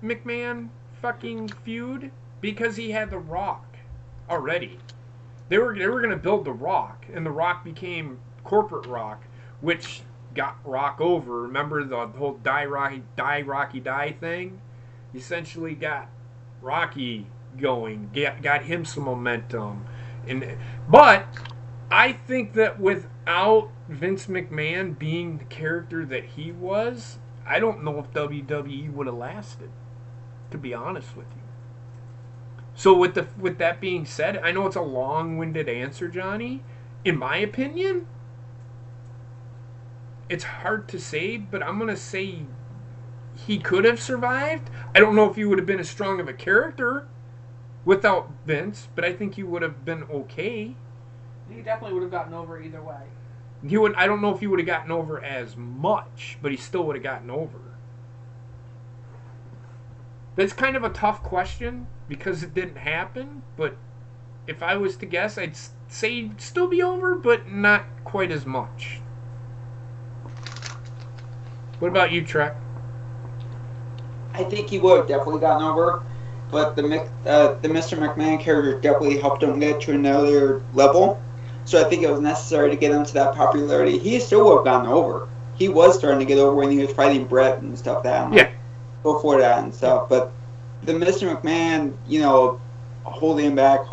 McMahon fucking feud because he had The Rock already. They were going to build The Rock, and The Rock became Corporate Rock, which got Rock over. Remember the whole die Rocky thing? Essentially got Rocky going, got him some momentum. But I think that without Vince McMahon being the character that he was, I don't know if WWE would have lasted, to be honest with you. So with that being said, I know it's a long-winded answer, Johnny. In my opinion, it's hard to say, but I'm going to say he could have survived. I don't know if he would have been as strong of a character without Vince, but I think he would have been okay.
He definitely would have gotten over either way.
I don't know if he would have gotten over as much, but he still would have gotten over. That's kind of a tough question because it didn't happen, but if I was to guess, I'd say he'd still be over, but not quite as much. What about you, Trek?
I think he would have definitely gotten over, but the Mr. McMahon character definitely helped him get to another level. So I think it was necessary to get him to that popularity. He still would have gotten over. He was starting to get over when he was fighting Brett and stuff like that.
Yeah.
before that and stuff. But the Mr. McMahon, you know, holding him back in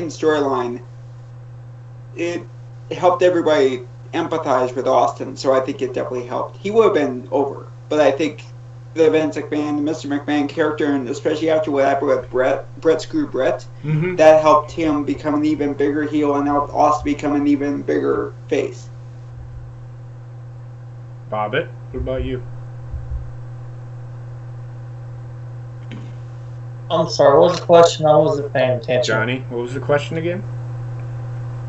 storyline, it helped everybody empathize with Austin. So I think it definitely helped. He would have been over, but I think the Vince McMahon, the Mr. McMahon character, and especially after what happened with Brett Screw Brett, that helped him become an even bigger heel and helped Austin become an even bigger face.
Bobbit, what about you?
I'm sorry, what was the question? I wasn't paying attention.
Johnny, what was the question again?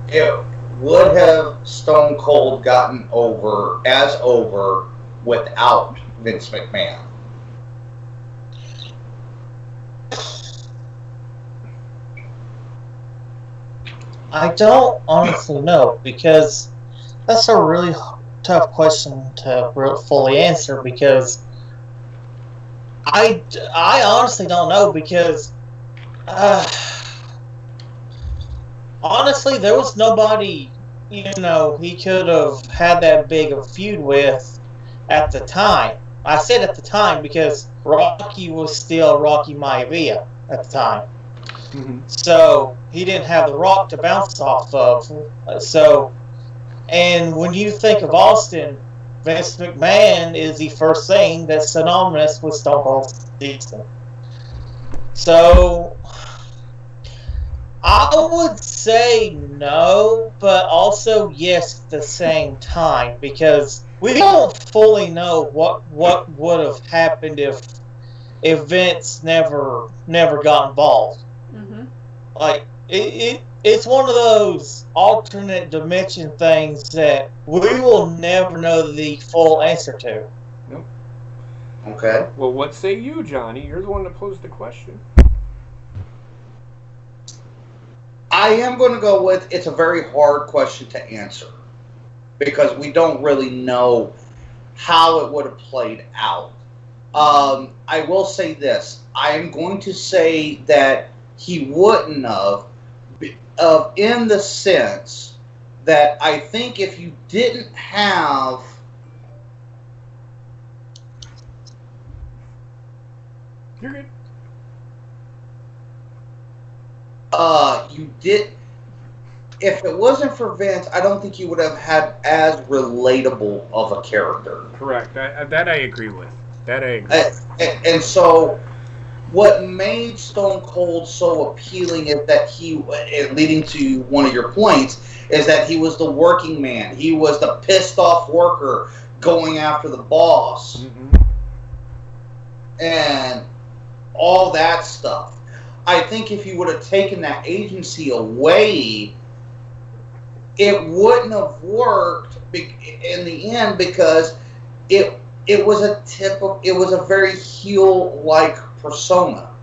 It would have Stone Cold gotten over without Vince McMahon?
I don't honestly know, because that's a really tough question to fully answer, because I honestly don't know, because honestly there was nobody, you know, he could have had that big of a feud with at the time. I said at the time because Rocky was still Rocky Maivia at the time. So he didn't have the Rock to bounce off of. And when you think of Austin, Vince McMahon is the first thing that's synonymous with Stone Cold Steve Austin. So I would say no, but also yes at the same time, because we don't fully know what would have happened if Vince never got involved. Like it's one of those alternate dimension things that we will never know the full answer to.
Nope.
Okay.
Well, what say you, Johnny? You're the one that posed the question.
I am going to go with, it's a very hard question to answer, because we don't really know how it would have played out. I will say this. I am going to say that he wouldn't have, in the sense that I think if you didn't have
You're good.
if it wasn't for Vince, I don't think you would have had as relatable of a character.
Correct. That I agree with.
And so what made Stone Cold so appealing is that leading to one of your points, is that he was the working man. He was the pissed off worker going after the boss. And all that stuff. I think if you would have taken that agency away, it wouldn't have worked in the end, because it was a very heel-like persona.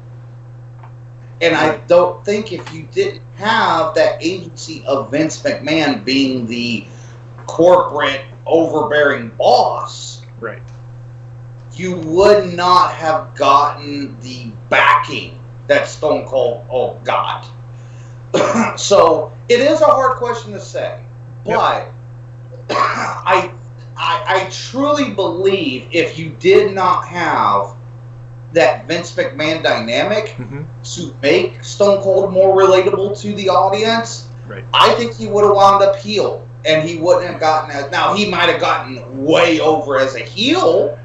And I don't think if you didn't have that agency of Vince McMahon being the corporate overbearing boss,
right,
you would not have gotten the backing that Stone Cold got. So it is a hard question to say, but I truly believe if you did not have that Vince McMahon dynamic to make Stone Cold more relatable to the audience,
right,
I think he would have wound up heel, and he wouldn't have gotten as, now he might have gotten way over as a heel,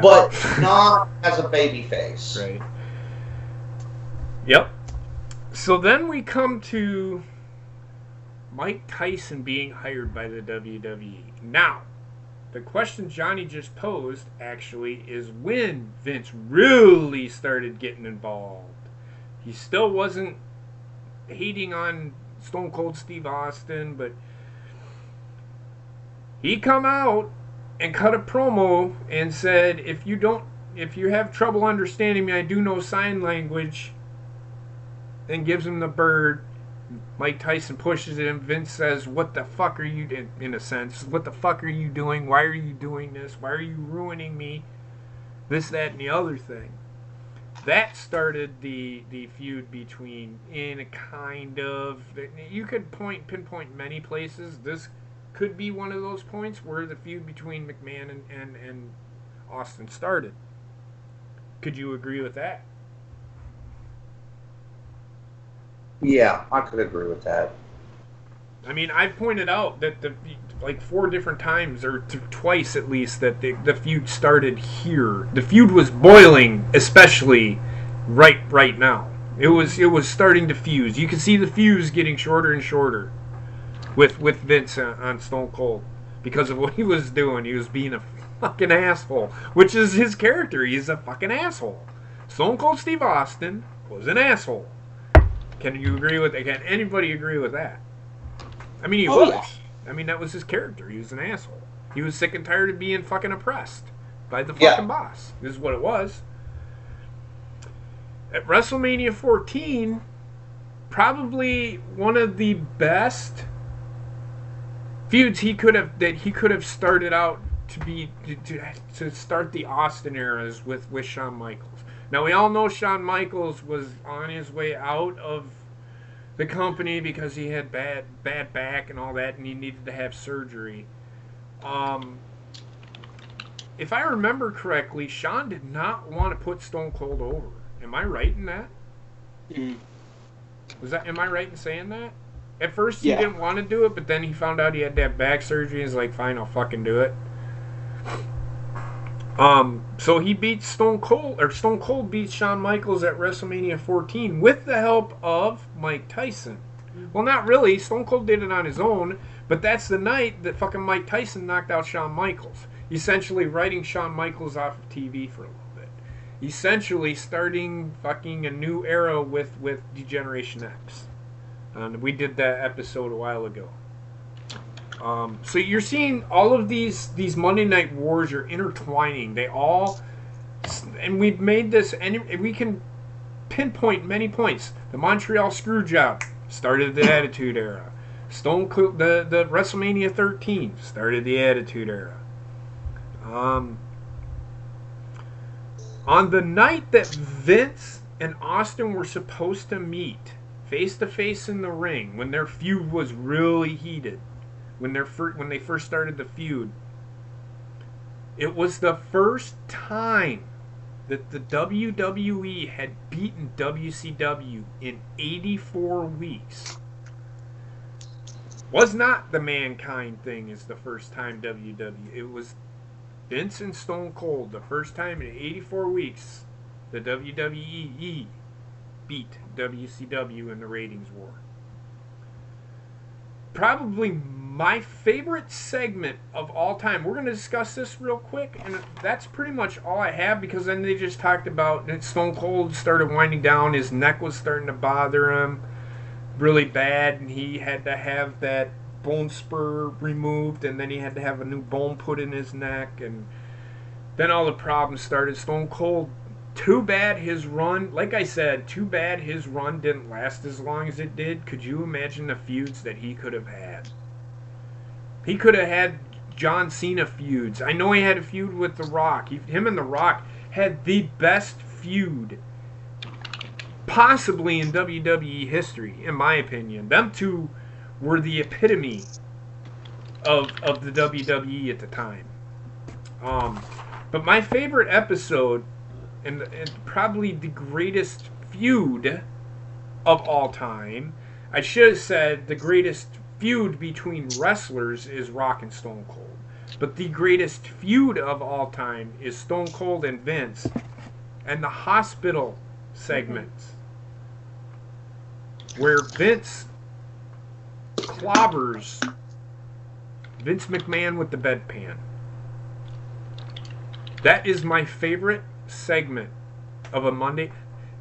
but not as a babyface.
Right. Yep. So then we come to Mike Tyson being hired by the WWE. Now, the question Johnny just posed, actually, is when Vince really started getting involved. He still wasn't hating on Stone Cold Steve Austin, but he come out and cut a promo and said, if you have trouble understanding me, I do know sign language, and gives him the bird. Mike Tyson pushes it, and Vince says, what the fuck are you, in a sense, what the fuck are you doing? Why are you doing this? Why are you ruining me? This, that, and the other thing. That started the feud between, in a kind of, you could pinpoint many places. This could be one of those points where the feud between McMahon and Austin started. Could you agree with that?
Yeah, I could agree with that.
I mean, I've pointed out that like 4 different times, or twice at least, that the feud started here. The feud was boiling, especially right now. It was starting to fuse. You can see the fuse getting shorter and shorter with Vince on Stone Cold because of what he was doing. He was being a fucking asshole, which is his character. He's a fucking asshole. Stone Cold Steve Austin was an asshole. Can you agree with that? Can anybody agree with that? I mean, he was.
Yeah.
I mean, that was his character. He was an asshole. He was sick and tired of being fucking oppressed by the fucking boss. This is what it was. At WrestleMania 14, probably one of the best feuds he could have started out to start the Austin eras with Shawn Michaels. Now, we all know Shawn Michaels was on his way out of the company because he had bad back and all that, and he needed to have surgery. If I remember correctly, Shawn did not want to put Stone Cold over. Am I right in that? Am I right in saying that? At first he didn't want to do it, but then he found out he had to have back surgery. He's like, fine, I'll fucking do it. So he beat Stone Cold beat Shawn Michaels at WrestleMania 14 with the help of Mike Tyson. Well, not really. Stone Cold did it on his own, but that's the night that fucking Mike Tyson knocked out Shawn Michaels, essentially writing Shawn Michaels off of TV for a little bit. Essentially starting fucking a new era with Degeneration X. We did that episode a while ago. So you're seeing all of these Monday Night Wars are intertwining. They all, and we've made this, and we can pinpoint many points. The Montreal Screwjob started the Attitude Era. Stone Cold, the WrestleMania 13 started the Attitude Era. On the night that Vince and Austin were supposed to meet face to face in the ring, when their feud was really heated, when they first started the feud, it was the first time that the WWE had beaten WCW in 84 weeks. Was not the Mankind thing is the first time WWE. It was Vince and Stone Cold, the first time in 84 weeks the WWE beat WCW in the ratings war. Probably my favorite segment of all time. We're going to discuss this real quick, and that's pretty much all I have, because then they just talked about that Stone Cold started winding down. His neck was starting to bother him really bad, and he had to have that bone spur removed, and then he had to have a new bone put in his neck, and then all the problems started. Stone Cold, too bad his run, like I said, too bad his run didn't last as long as it did. Could you imagine the feuds that he could have had? He could have had John Cena feuds. I know he had a feud with The Rock. Him and The Rock had the best feud possibly in WWE history, in my opinion. Them two were the epitome of the WWE at the time. But my favorite episode, and probably the greatest feud of all time, I should have said the greatest feud between wrestlers is Rock and Stone Cold. But the greatest feud of all time is Stone Cold and Vince, and the hospital segments where Vince clobbers Vince McMahon with the bedpan. That is my favorite segment of a Monday.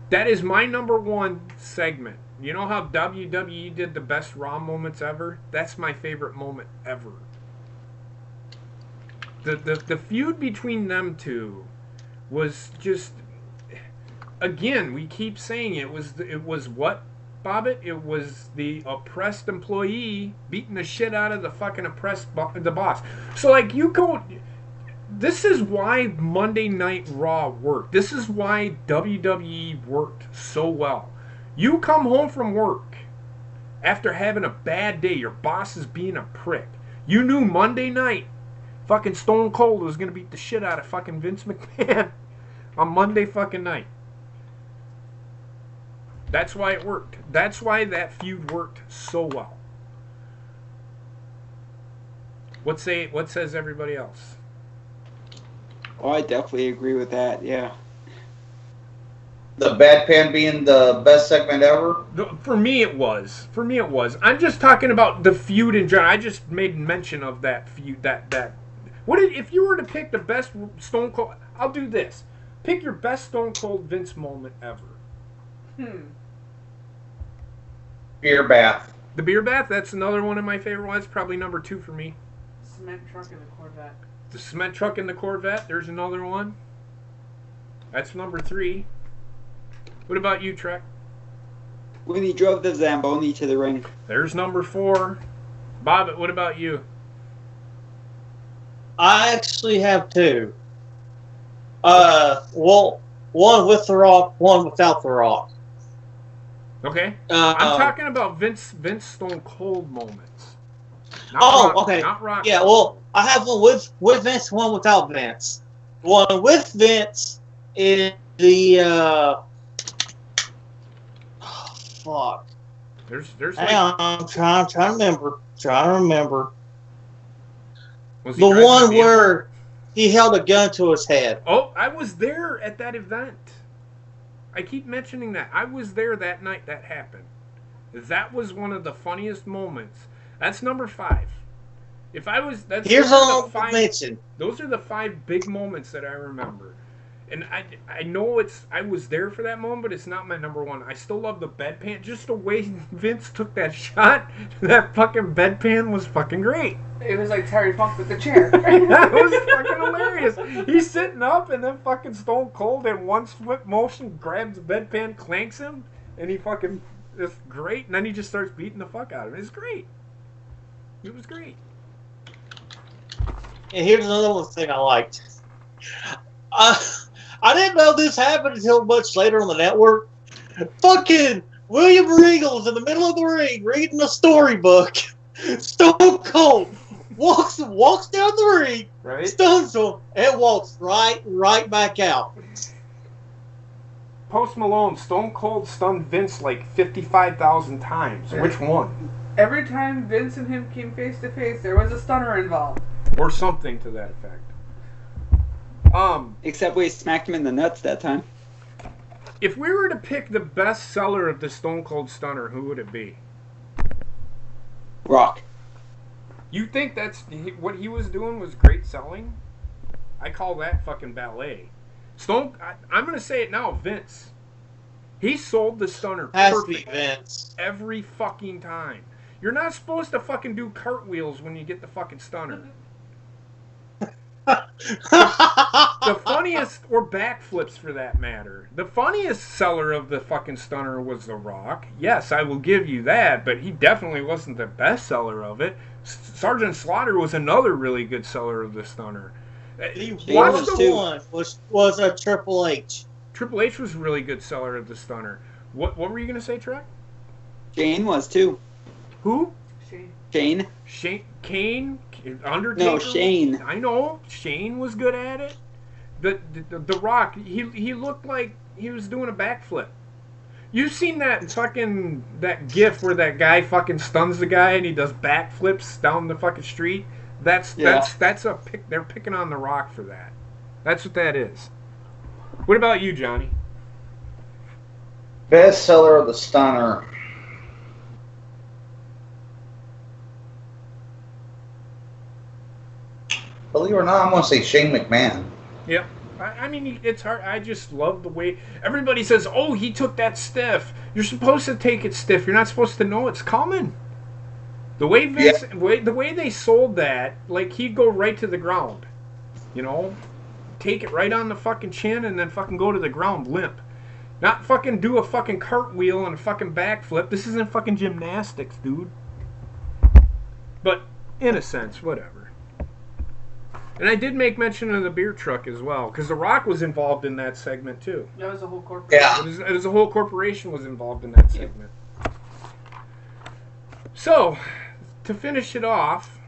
That is my number one segment. You know how WWE did the best Raw moments ever? That's my favorite moment ever. The feud between them two was just, again, we keep saying it was what, Bobbitt? It was the oppressed employee beating the shit out of the fucking the boss. So like you go. This is why Monday Night Raw worked. This is why WWE worked so well. You come home from work after having a bad day, your boss is being a prick. You knew Monday night, fucking Stone Cold was gonna beat the shit out of fucking Vince McMahon on Monday fucking night. That's why it worked. That's why that feud worked so well. What says everybody else?
Oh, I definitely agree with that. Yeah.
The bedpan being the best segment ever?
For me, it was. I'm just talking about the feud in general. I just made mention of that feud. If you were to pick the best Stone Cold... I'll do this. Pick your best Stone Cold Vince moment ever.
Beer bath.
The beer bath, that's another one of my favorite ones. Probably number 2 for me.
Cement truck in the Corvette.
The cement truck in the Corvette, there's another one. That's number 3. What about you, Trek?
When he drove the Zamboni to the ring.
There's number 4. Bobbit, what about you?
I actually have 2. Well, one with The Rock, one without The Rock.
Okay. I'm talking about Vince Stone Cold moments. Not Rock,
okay.
Not Rock.
Yeah, well, I have one with Vince, one without Vince. One with Vince is the fuck.
There's
Hang on, I'm trying to remember.
Was he
The
driving
one
the vehicle?
where he held a gun to his head.
Oh, I was there at that event. I keep mentioning that. I was there that night that happened. That was one of the funniest moments. That's number 5. Here's
all I mention.
Those are the 5 big moments that I remember. And I know I was there for that moment, but it's not my number 1. I still love the bedpan. Just the way Vince took that shot, that fucking bedpan was fucking great.
It was like Terry Funk with the chair.
That was fucking hilarious. He's sitting up, and then fucking Stone Cold in one split motion grabs the bedpan, clanks him, and he fucking is great. And then he just starts beating the fuck out of him. It's great. It was great.
And here's another one thing I liked. I didn't know this happened until much later on the network. Fucking William Regal's in the middle of the ring reading a storybook. Stone Cold walks down the ring,
Right?
stuns him, and walks right back out.
Post Malone, Stone Cold stunned Vince like 55,000 times. Which one?
Every time Vince and him came face to face, there was a stunner involved.
Or something to that effect.
Except we smacked him in the nuts that time.
If we were to pick the best seller of the Stone Cold Stunner, who would it be?
Rock.
You think what he was doing was great selling? I call that fucking ballet. I'm going to say it now, Vince. He sold the Stunner
Has to be
perfect
Vince.
every fucking time. You're not supposed to fucking do cartwheels when you get the fucking Stunner. The funniest, or backflips for that matter, the funniest seller of the fucking Stunner was The Rock. Yes, I will give you that, but he definitely wasn't the best seller of it. Sergeant Slaughter was another really good seller of the Stunner.
The
Watch
worst
the-
one was a Triple H.
Triple H was a really good seller of the Stunner. What were you going to say, Trek?
Shane was too.
Who?
Shane.
Kane? Undertaker?
No, Shane.
I know. Shane was good at it. The Rock, he looked like he was doing a backflip. You've seen that gif where that guy fucking stuns the guy and he does backflips down the fucking street? They're picking on The Rock for that. That's what that is. What about you, Johnny?
Best seller of the Stunner. Believe it or not, I'm going to say Shane McMahon.
Yep. I mean, it's hard. I just love the way everybody says, "Oh, he took that stiff." You're supposed to take it stiff. You're not supposed to know it's coming. The way the way they sold that, like he'd go right to the ground, you know, take it right on the fucking chin and then fucking go to the ground limp, not fucking do a fucking cartwheel and a fucking backflip. This isn't fucking gymnastics, dude. But in a sense, whatever. And I did make mention of the beer truck as well, because The Rock was involved in that segment too.
That was a whole corporation.
Yeah.
It was a whole corporation was involved in that segment. So, to finish it off,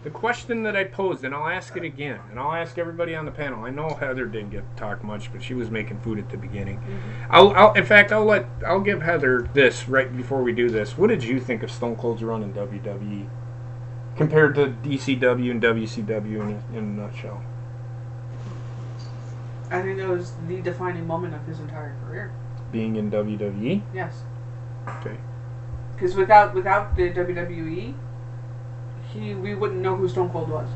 The question that I posed, and I'll ask it again, and I'll ask everybody on the panel. I know Heather didn't get to talk much, but she was making food at the beginning. Mm-hmm. I'll give Heather this right before we do this. What did you think of Stone Cold's run in WWE compared to DCW and WCW in a nutshell?
I think it was the defining moment of his entire career.
Being in WWE?
Yes.
Okay.
Because without the WWE, we wouldn't know who Stone Cold was.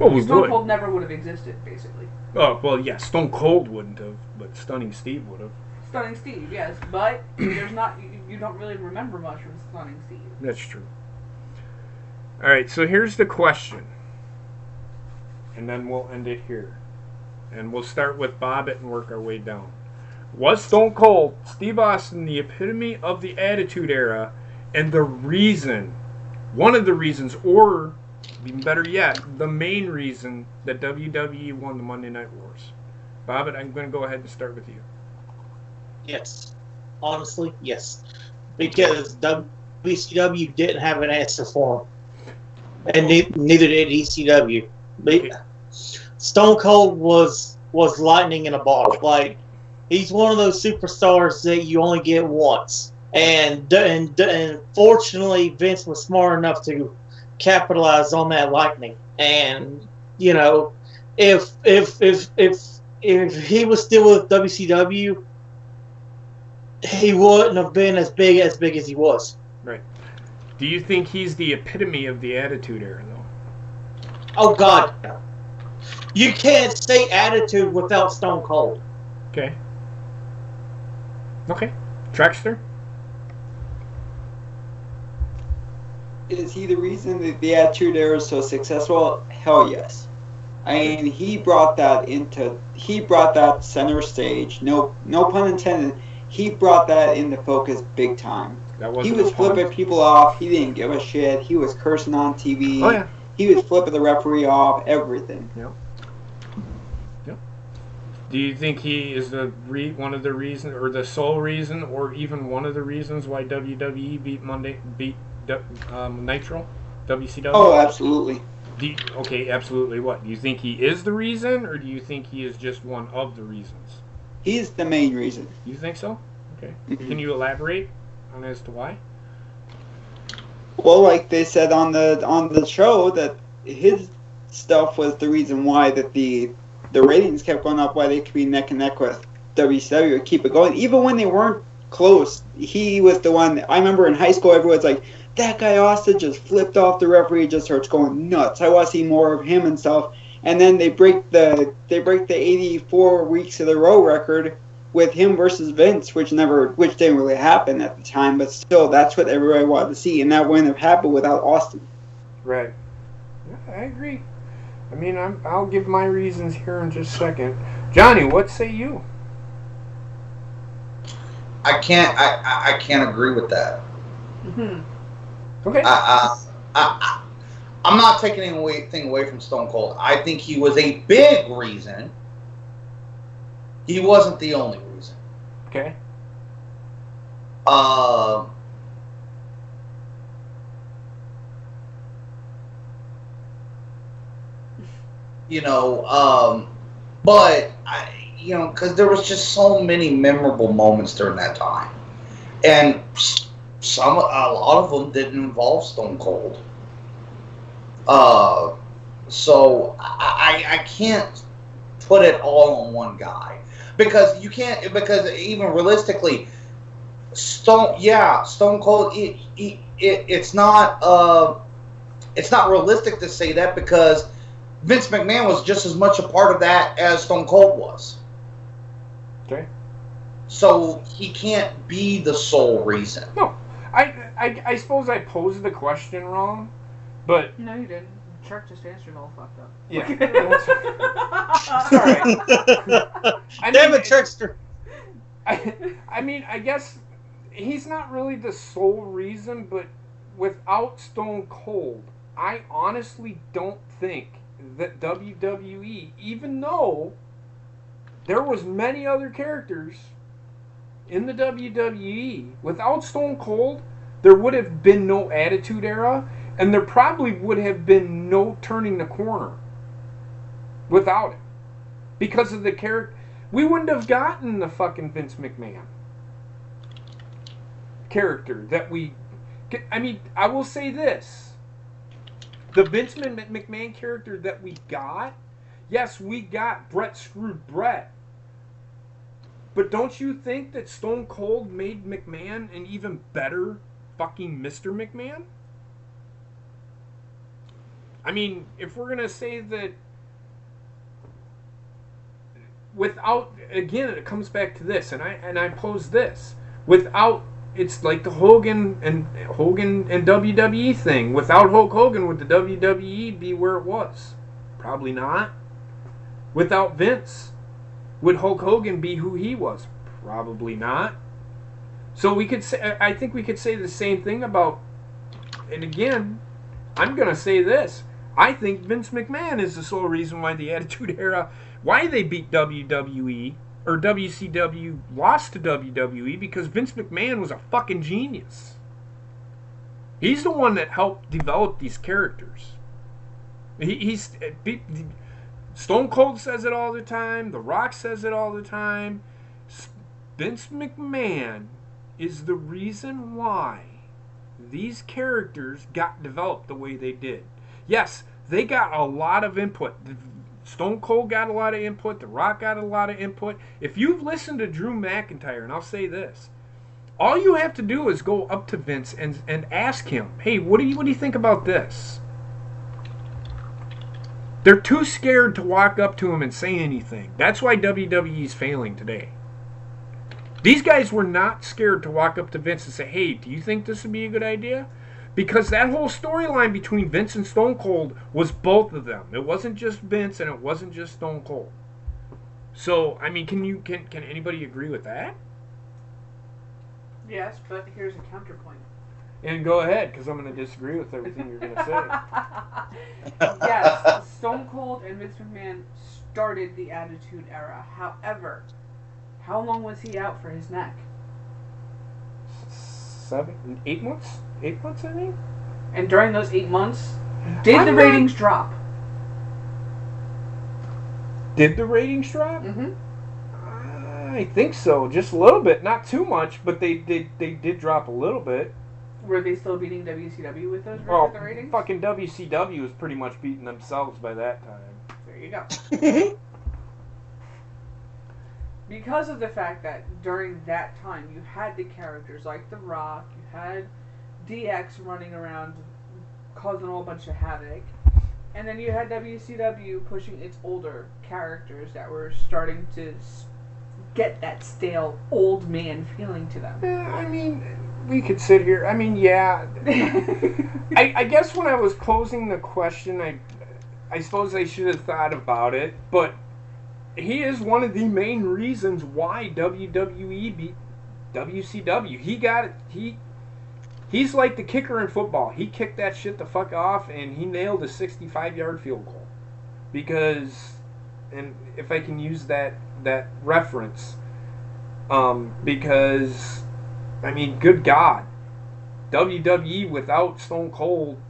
Well, we
Stone
would.
Cold never would have existed, basically.
Oh, well, yeah, Stone Cold wouldn't have, but Stunning Steve would have.
Stunning Steve, yes, but there's not. You don't really remember much from Stunning Steve.
That's true. All right, so here's the question, and then we'll end it here, and we'll start with Bobbitt and work our way down. Was Stone Cold Steve Austin the epitome of the Attitude Era, and the reason? One of the reasons, or even better yet, the main reason that WWE won the Monday Night Wars. Bobbitt, I'm going to go ahead and start with you.
Yes. Honestly, yes. Because WCW didn't have an answer for him. And neither did ECW. But Stone Cold was lightning in a bottle. Like, he's one of those superstars that you only get once. And fortunately, Vince was smart enough to capitalize on that lightning. And you know, if he was still with WCW, he wouldn't have been as big as he was.
Right. Do you think he's the epitome of the Attitude Era, though?
Oh God, you can't say Attitude without Stone Cold.
Okay. Okay. Trexter?
Is he the reason that the Attitude Era is so successful? Hell yes. I mean, he brought that center stage. No pun intended. He brought that into focus big time. He was flipping people off. He didn't give a shit. He was cursing on TV.
Oh yeah.
He was flipping the referee off. Everything.
Yep. Yep. Do you think he is one of the reasons, or the sole reason, or even one of the reasons why WWE beat Nitro, WCW?
Oh, absolutely.
Okay, absolutely. What? Do you think he is the reason, or do you think he is just one of the reasons?
He's the main reason.
You think so? Okay.
Mm-hmm.
Can you elaborate on as to why?
Well, like they said on the show, that his stuff was the reason why that the ratings kept going up, why they could be neck and neck with WCW and keep it going. Even when they weren't close, he was the one. I remember in high school, everyone's like, that guy Austin just flipped off the referee, just starts going nuts. I want to see more of him and stuff. And then they break the 84 weeks of the row record with him versus Vince, which didn't really happen at the time, but still, that's what everybody wanted to see, and that wouldn't have happened without Austin.
Right. Yeah, I agree. I mean, I'll give my reasons here in just a second. Johnny, what say you?
I can't agree with that.
Mm-hmm.
Okay.
I'm not taking anything away from Stone Cold. I think he was a big reason. He wasn't the only reason.
Okay.
But because there was just so many memorable moments during that time, and a lot of them didn't involve Stone Cold. So I can't put it all on one guy, because you can't, because even realistically, Stone Cold, it's not realistic to say that, because Vince McMahon was just as much a part of that as Stone Cold was.
Okay.
So he can't be the sole reason.
No, I suppose I posed the question wrong, but
No, you didn't. Chuck just answered all fucked up.
yeah. Sorry.
Damn it, Trickster.
I mean, I guess he's not really the sole reason, but without Stone Cold, I honestly don't think that WWE, even though there was many other characters in the WWE, without Stone Cold, there would have been no Attitude Era. And there probably would have been no turning the corner without it. Because of the character. We wouldn't have gotten the fucking Vince McMahon character that we... I mean, I will say this. The Vince McMahon character that we got, yes, we got Bret screwed Bret. But don't you think that Stone Cold made McMahon an even better fucking Mr. McMahon? I mean, if we're going to say that without, again, it comes back to this, and I pose this. Without, it's like the Hogan and WWE thing. Without Hulk Hogan, would the WWE be where it was? Probably not. Without Vince, would Hulk Hogan be who he was? Probably not. So we could say, I think we could say the same thing about, and again, I'm going to say this. I think Vince McMahon is the sole reason why the Attitude Era, why they beat WWE, or WCW lost to WWE, because Vince McMahon was a fucking genius. He's the one that helped develop these characters. Stone Cold says it all the time. The Rock says it all the time. Vince McMahon is the reason why these characters got developed the way they did. Yes, they got a lot of input. Stone Cold got a lot of input. The Rock got a lot of input. If you've listened to Drew McIntyre, and I'll say this, all you have to do is go up to Vince and ask him, hey, what do you think about this? They're too scared to walk up to him and say anything. That's why WWE is failing today. These guys were not scared to walk up to Vince and say, hey, do you think this would be a good idea? Because that whole storyline between Vince and Stone Cold was both of them. It wasn't just Vince and it wasn't just Stone Cold. So, I mean, can anybody agree with that?
Yes, but here's a counterpoint.
And go ahead, because I'm going to disagree with everything you're going to say.
Yes, Stone Cold and Vince McMahon started the Attitude Era. However, how long was he out for his neck?
8 months? 8 months, I think?
And during those 8 months, did the ratings drop?
Did the ratings drop?
Mm-hmm.
I think so, just a little bit. Not too much, but they did drop a little bit.
Were they still beating WCW with those
Well,
the ratings?
fucking WCW was pretty much beating themselves by that time.
There you go. Because of the fact that during that time you had the characters like The Rock, you had DX running around causing a whole bunch of havoc, and then you had WCW pushing its older characters that were starting to get that stale old man feeling to them.
I mean, we could sit here. I mean, yeah. I guess when I was posing the question, I suppose I should have thought about it, but he is one of the main reasons why WWE beat WCW. He got it. He's like the kicker in football. He kicked that shit the fuck off, and he nailed a 65-yard field goal. Because, and if I can use that reference, because, I mean, good God, WWE without Stone Cold,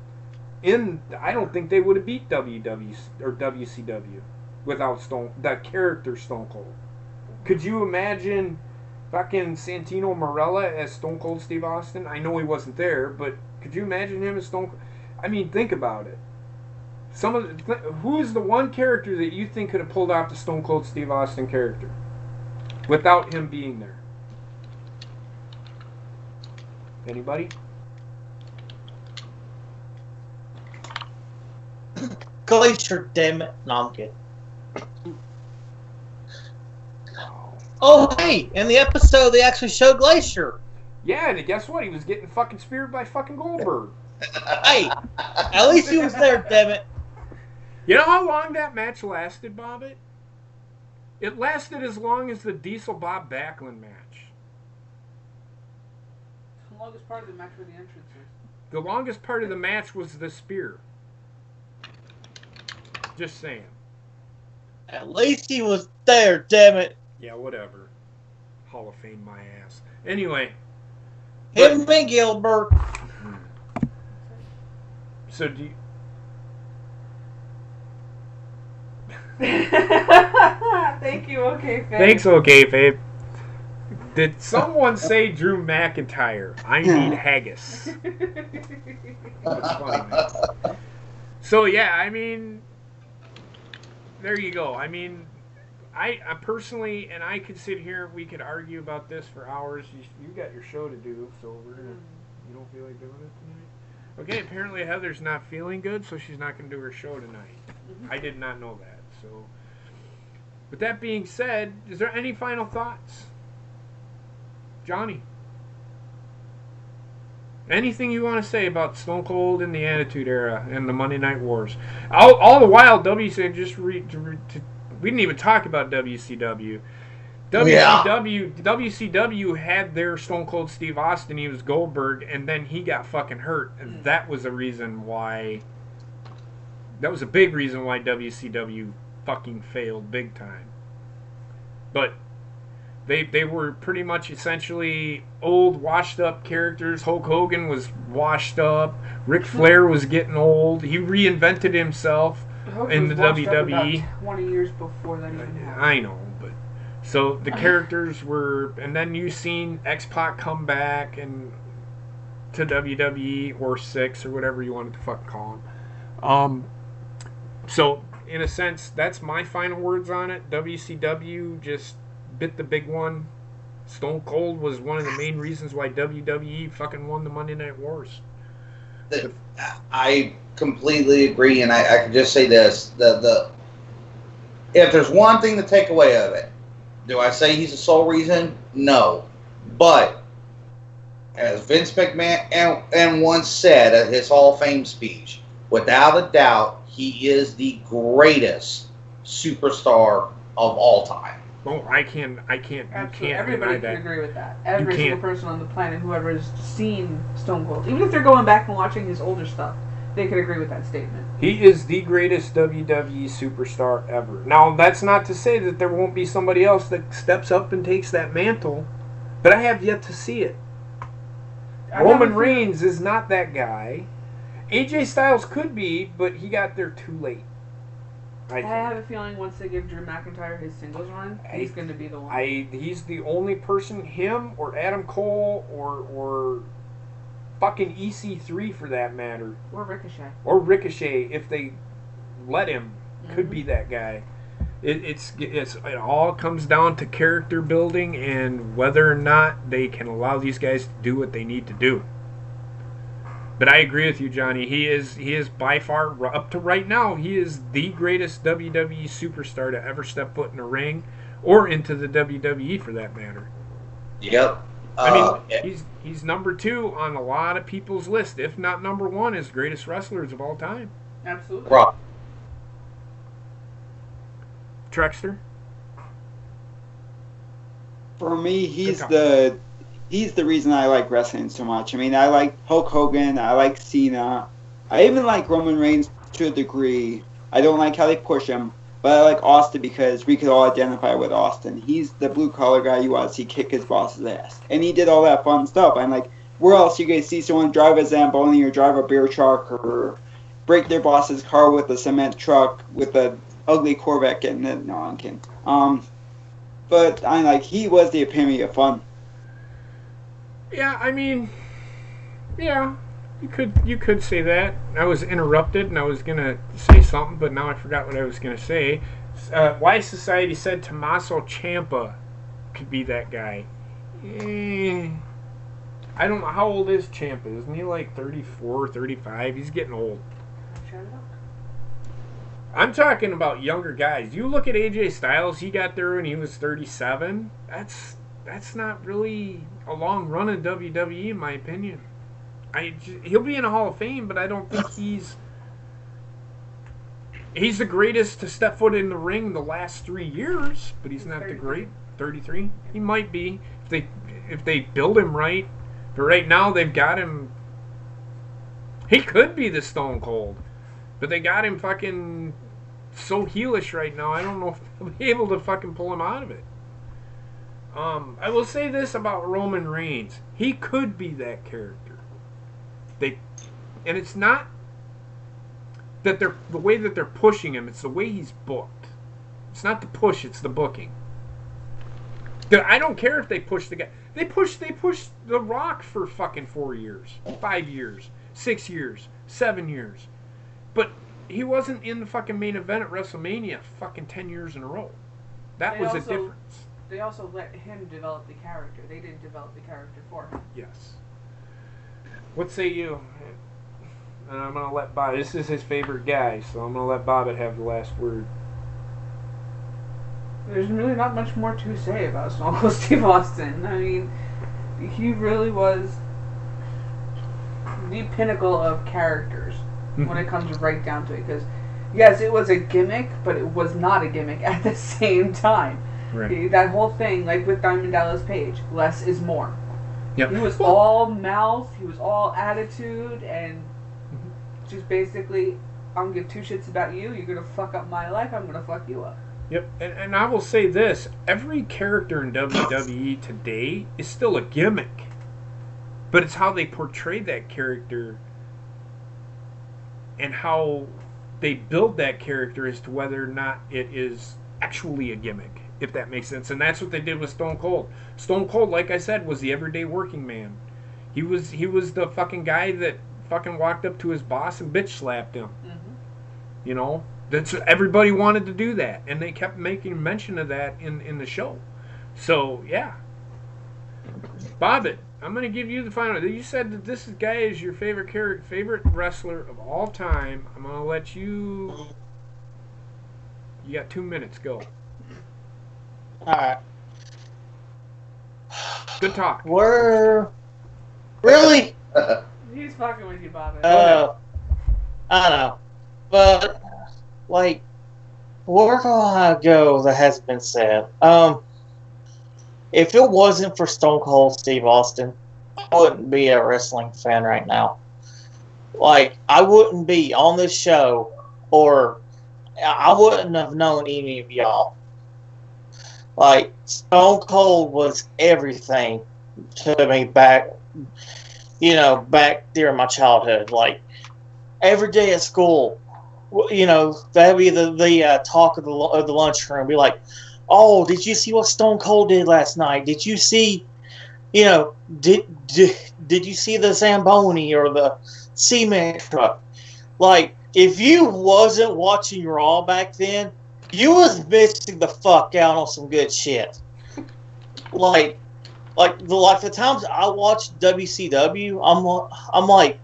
I don't think they would have beat WCW without that character Stone Cold. Could you imagine fucking Santino Marella as Stone Cold Steve Austin? I know he wasn't there, but could you imagine him as Stone Cold? I mean, think about it. Who is the one character that you think could have pulled off the Stone Cold Steve Austin character without him being there? Anybody?
Glacier, damn it. No, I'm kidding. Oh, hey, in the episode, they actually showed Glacier.
Yeah, and guess what? He was getting fucking speared by fucking Goldberg.
Hey, at least he was there, damn it.
You know how long that match lasted, Bobbit? It lasted as long as the Diesel Bob Backlund match.
The longest part of the match were the entrances.
The longest part of the match was the spear. Just saying.
At least he was there, damn it.
Yeah, whatever. Hall of Fame my ass. Anyway.
Him and Gilbert.
So do you...
Thank you, okay, Faye.
Thanks, okay, Fabe. Did someone say Drew McIntyre? I need haggis. That's funny, man. So, yeah, I mean, there you go. I mean, I personally, and I could sit here, we could argue about this for hours. You got your show to do, so we're gonna. You don't feel like doing it tonight? Okay, apparently Heather's not feeling good, so she's not gonna do her show tonight. I did not know that. So, with that being said, is there any final thoughts, Johnny? Anything you want to say about Stone Cold and the Attitude Era and the Monday Night Wars? All the while, we didn't even talk about WCW. WCW had their Stone Cold Steve Austin. He was Goldberg, and then he got fucking hurt, and that was the reason why. That was a big reason why WCW fucking failed big time. But they were pretty much essentially old, washed up characters. Hulk Hogan was washed up. Ric Flair was getting old. He reinvented himself in the WWE.
About 20 years before that even happened.
I know, but so the characters were, and then you seen X-Pac come back and to WWE or Six or whatever you wanted to fucking call him. So in a sense, that's my final words on it. WCW just bit the big one. Stone Cold was one of the main reasons why WWE fucking won the Monday Night Wars.
I completely agree, and I can just say this: if there's one thing to take away of it, do I say he's the sole reason? No, but as Vince McMahon and once said at his Hall of Fame speech, without a doubt, he is the greatest superstar of all time.
Oh, I can't.
Absolutely.
Everybody
Everybody can agree with that. Every single person on the planet, whoever has seen Stone Cold, even if they're going back and watching his older stuff, they could agree with that statement.
He is the greatest WWE superstar ever. Now, that's not to say that there won't be somebody else that steps up and takes that mantle, but I have yet to see it. Roman Reigns is not that guy. AJ Styles could be, but he got there too late.
I have a feeling once they give Drew McIntyre his singles run, he's going to be the one.
He's the only person, him or Adam Cole or fucking EC3 for that matter.
Or Ricochet.
Or Ricochet, if they let him, could be that guy. It all comes down to character building and whether or not they can allow these guys to do what they need to do. But I agree with you, Johnny. He is by far, up to right now, he is the greatest WWE superstar to ever step foot in a ring, or into the WWE for that matter.
Yep.
I mean, he's number 2 on a lot of people's list, if not number 1 as greatest wrestlers of all time.
Absolutely.
Right.
Trexter?
For me, he's the reason I like wrestling so much. I mean, I like Hulk Hogan, I like Cena, I even like Roman Reigns to a degree. I don't like how they push him, but I like Austin because we could all identify with Austin. He's the blue-collar guy you want to see kick his boss's ass. And he did all that fun stuff. I'm like, where else you guys see someone drive a Zamboni or drive a beer truck or break their boss's car with a cement truck with an ugly Corvette getting it? No, I'm kidding. But I'm like, he was the epitome of fun.
Yeah, I mean, yeah, you could say that. I was interrupted and I was gonna say something, but now I forgot what I was gonna say. Why Society said Tommaso Ciampa could be that guy. I don't know, how old is Ciampa? Isn't he like 34, 35? He's getting old. I'm talking about younger guys. You look at AJ Styles, he got there when he was 37. That's not really a long run in WWE, in my opinion. He'll be in a Hall of Fame, but I don't think he's the greatest to step foot in the ring the last 3 years. But he's not the great 33. He might be if they build him right. But right now they've got him. He could be the Stone Cold, but they got him fucking so heelish right now. I don't know if they'll be able to fucking pull him out of it. I will say this about Roman Reigns. He could be that character. And it's not that the way that they're pushing him. It's the way he's booked. It's not the push. It's the booking. I don't care if they push the guy. They push The Rock for fucking 4 years, 5 years, 6 years, 7 years, but he wasn't in the fucking main event at WrestleMania fucking 10 years in a row. That was a difference.
They also let him develop the character. They didn't develop the character for him.
Yes. What say you? And I'm gonna let Bob. This is his favorite guy, so I'm gonna let Bobbit have the last word.
There's really not much more to say about Stone Cold Steve Austin. I mean, he really was the pinnacle of characters when it comes right down to it. Because, yes, it was a gimmick, but it was not a gimmick at the same time.
Right.
That whole thing, like with Diamond Dallas Page, less is more.
Yep.
He was all mouth, he was all attitude, and just basically, I don't give two shits about you. You're going to fuck up my life, I'm going to fuck you up.
Yep, and I will say this. Every character in WWE today is still a gimmick. But it's how they portray that character and how they build that character as to whether or not it is actually a gimmick, if that makes sense. And that's what they did with Stone Cold. Stone Cold, like I said, was the everyday working man. He was the fucking guy that fucking walked up to his boss and bitch slapped him. Mm-hmm. You know? That's everybody wanted to do that, and they kept making mention of that in the show. So yeah, Bobbit, I'm gonna give you the final. You said that this guy is your favorite wrestler of all time. I'm gonna let you. You got 2 minutes. Go.
All right.
Good talk.
Really?
He's fucking with you, Bobbit.
I know, but. Like, where do I go that hasn't been said? If it wasn't for Stone Cold Steve Austin, I wouldn't be a wrestling fan right now. Like, I wouldn't be on this show, or I wouldn't have known any of y'all. Like, Stone Cold was everything to me back during my childhood. Like, every day at school, that'd be the talk of the lunchroom. Be like, oh, did you see what Stone Cold did last night? Did you see, did you see the Zamboni or the cement truck? Like, if you wasn't watching Raw back then, you was missing the fuck out on some good shit. Like the times I watched WCW, I'm like,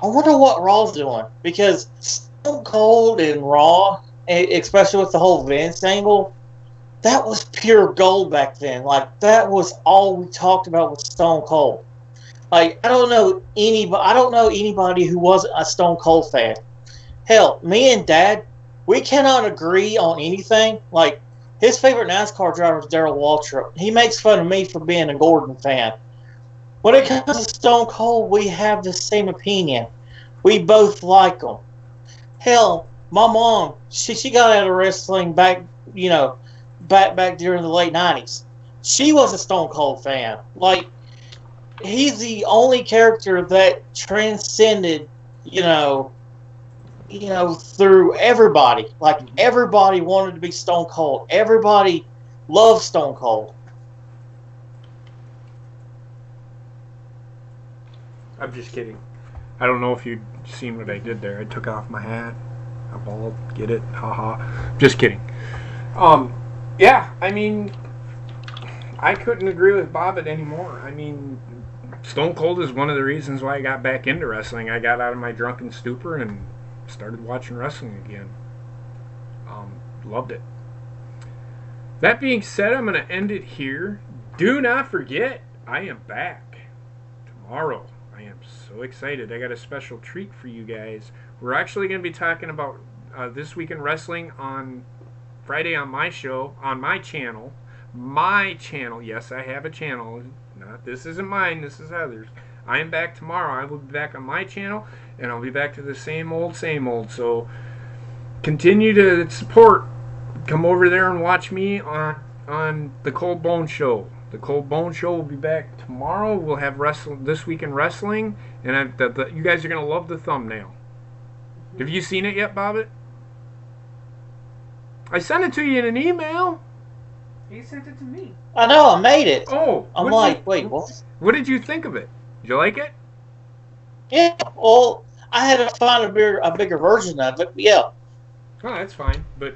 I wonder what Raw's doing, because Stone Cold and Raw, especially with the whole Vince angle, that was pure gold back then. Like, that was all we talked about with Stone Cold. Like, I don't know anybody who wasn't a Stone Cold fan. Hell, me and Dad, we cannot agree on anything. Like, his favorite NASCAR driver is Darrell Waltrip. He makes fun of me for being a Gordon fan. When it comes to Stone Cold, we have the same opinion. We both like him. Hell, my mom, she got out of wrestling back during the late 90s. She was a Stone Cold fan. Like, he's the only character that transcended, through everybody. Like, everybody wanted to be Stone Cold. Everybody loved Stone Cold.
I'm just kidding. I don't know if you'd seen what I did there. I took off my hat. I bald. Get it? Haha. Just kidding. Yeah, I mean, I couldn't agree with Bobbit anymore. I mean, Stone Cold is one of the reasons why I got back into wrestling. I got out of my drunken stupor and started watching wrestling again. Loved it. That being said, I'm going to end it here. Do not forget, I am back tomorrow. I am so excited. I got a special treat for you guys. We're actually going to be talking about This Week in Wrestling on Friday on my show, on my channel. My channel. Yes, I have a channel. This isn't mine. This is others. I am back tomorrow. I will be back on my channel, and I'll be back to the same old, same old. So continue to support. Come over there and watch me on the Cold Bone Show. The Cold Bone Show will be back tomorrow. We'll have This Week in Wrestling, and you guys are going to love the thumbnail. Have you seen it yet, Bobbit? I sent it to you in an email.
He sent it to me.
I know, I made it.
Oh,
I'm like, wait, what?
What did you think of it? Did you like it?
Yeah, well, I had to find a bigger version of it, but yeah.
Oh, that's fine, but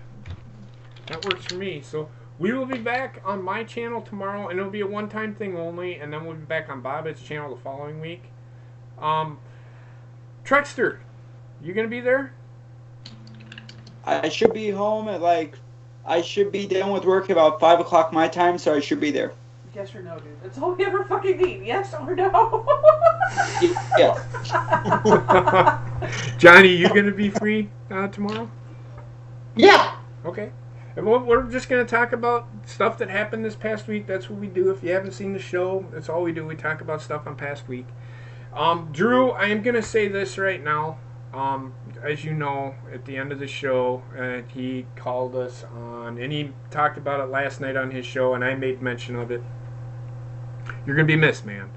that works for me. So we will be back on my channel tomorrow, and it'll be a one-time thing only, and then we'll be back on Bobbit's channel the following week. Trexter, you gonna be there?
I should be home at I should be done with work about 5 o'clock my time, so I should be there.
Yes or no, dude? That's all we ever fucking need. Yes or no?
Yes.
Johnny, you gonna be free tomorrow?
Yeah.
Okay. And we're just going to talk about stuff that happened this past week. That's what we do. If you haven't seen the show, that's all we do. We talk about stuff on past week. Drew, I am going to say this right now. As you know, at the end of the show, he called us on, and he talked about it last night on his show, and I made mention of it. You're going to be missed, man.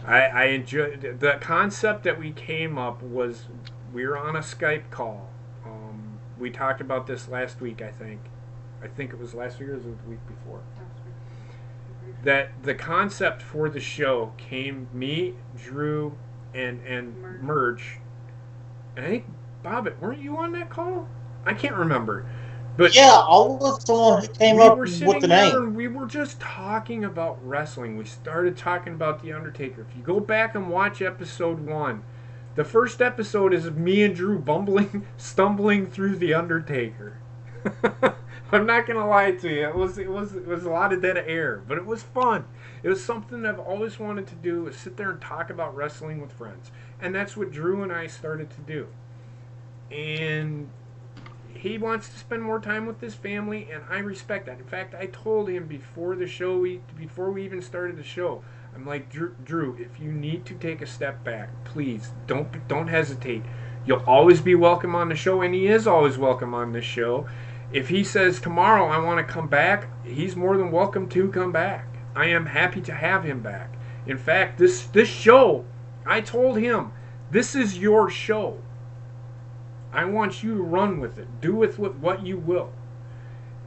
I enjoyed the concept that we came up was we were on a Skype call. We talked about this last week, I think. I think it was last week or was it the week before. That the concept for the show came me, Drew, and Merge. And I think, Bobbit, weren't you on that call? I can't remember. But
yeah, I was the one who came up with the name.
And we were just talking about wrestling. We started talking about The Undertaker. If you go back and watch episode 1, the first episode is me and Drew stumbling through The Undertaker. I'm not gonna lie to you. It was a lot of dead air, but it was fun. It was something I've always wanted to do, is sit there and talk about wrestling with friends, and that's what Drew and I started to do. And he wants to spend more time with his family, and I respect that. In fact, I told him before we even started the show, I'm like, Drew, if you need to take a step back, please don't hesitate. You'll always be welcome on the show, and he is always welcome on this show. If he says tomorrow I want to come back, he's more than welcome to come back. I am happy to have him back. In fact, this show, I told him, this is your show. I want you to run with it. Do with what you will.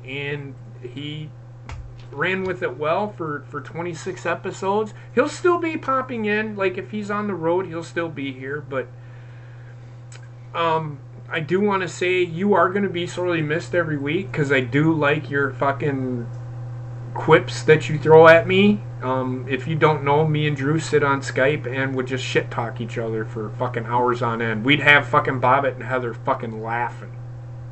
And he ran with it well for 26 episodes. He'll still be popping in. Like, if he's on the road, he'll still be here. But I do want to say you are going to be sorely missed every week, because I do like your fucking quips that you throw at me. If you don't know, me and Drew sit on Skype and would just shit talk each other for fucking hours on end. We'd have fucking Bobbit and Heather fucking laughing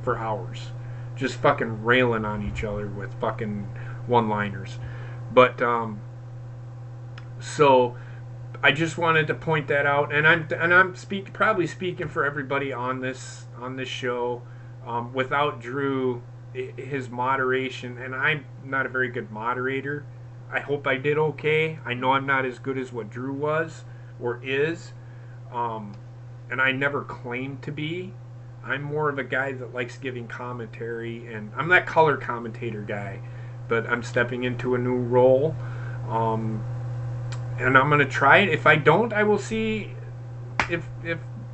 for hours. Just fucking railing on each other with fucking one-liners. But, so I just wanted to point that out, and I'm probably speaking for everybody on this show. Without Drew, his moderation, and I'm not a very good moderator. I hope I did okay. I know I'm not as good as what Drew was or is, and I never claimed to be. I'm more of a guy that likes giving commentary, and I'm that color commentator guy, but I'm stepping into a new role. And I'm going to try it. If I don't, I will see if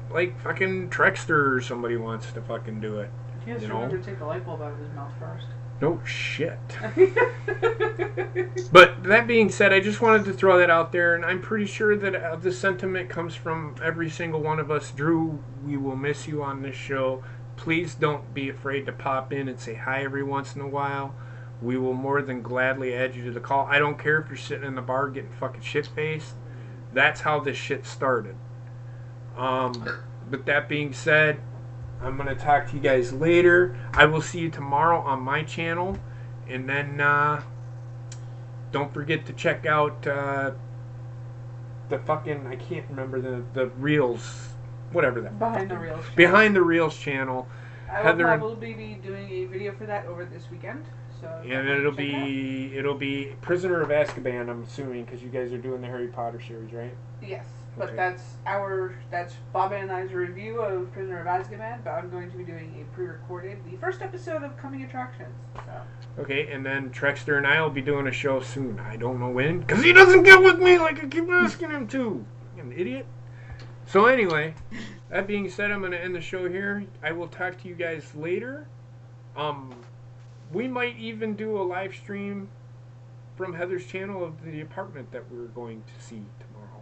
like, fucking Trexter or somebody wants to fucking do it.
He has to remember to take the light bulb out of his mouth first.
No shit. But that being said, I just wanted to throw that out there, and I'm pretty sure that the sentiment comes from every single one of us. Drew, we will miss you on this show. Please don't be afraid to pop in and say hi every once in a while. We will more than gladly add you to the call. I don't care if you're sitting in the bar getting fucking shit-faced. That's how this shit started. But that being said, I'm going to talk to you guys later. I will see you tomorrow on my channel. And then don't forget to check out the fucking, I can't remember the Reels, whatever that.
Behind the Reels.
Behind the Reels channel.
I will probably be doing a video for that over this weekend. So
and it'll be Prisoner of Azkaban, I'm assuming, because you guys are doing the Harry Potter series, right?
Yes, but
Okay.
that's Bob and I's review of Prisoner of Azkaban. But I'm going to be doing a pre-recorded, the first episode of Coming Attractions. So.
Okay, and then Trexter and I will be doing a show soon. I don't know when, because he doesn't get with me like I keep asking him to. I'm an idiot. So anyway, That being said, I'm going to end the show here. I will talk to you guys later. We might even do a live stream from Heather's channel of the apartment that we're going to see tomorrow.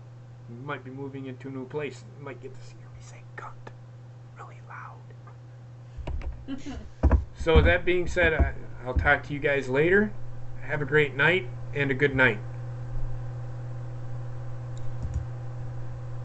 We might be moving into a new place. You might get to see me say cunt really loud. So that being said, I'll talk to you guys later. Have a great night and a good night.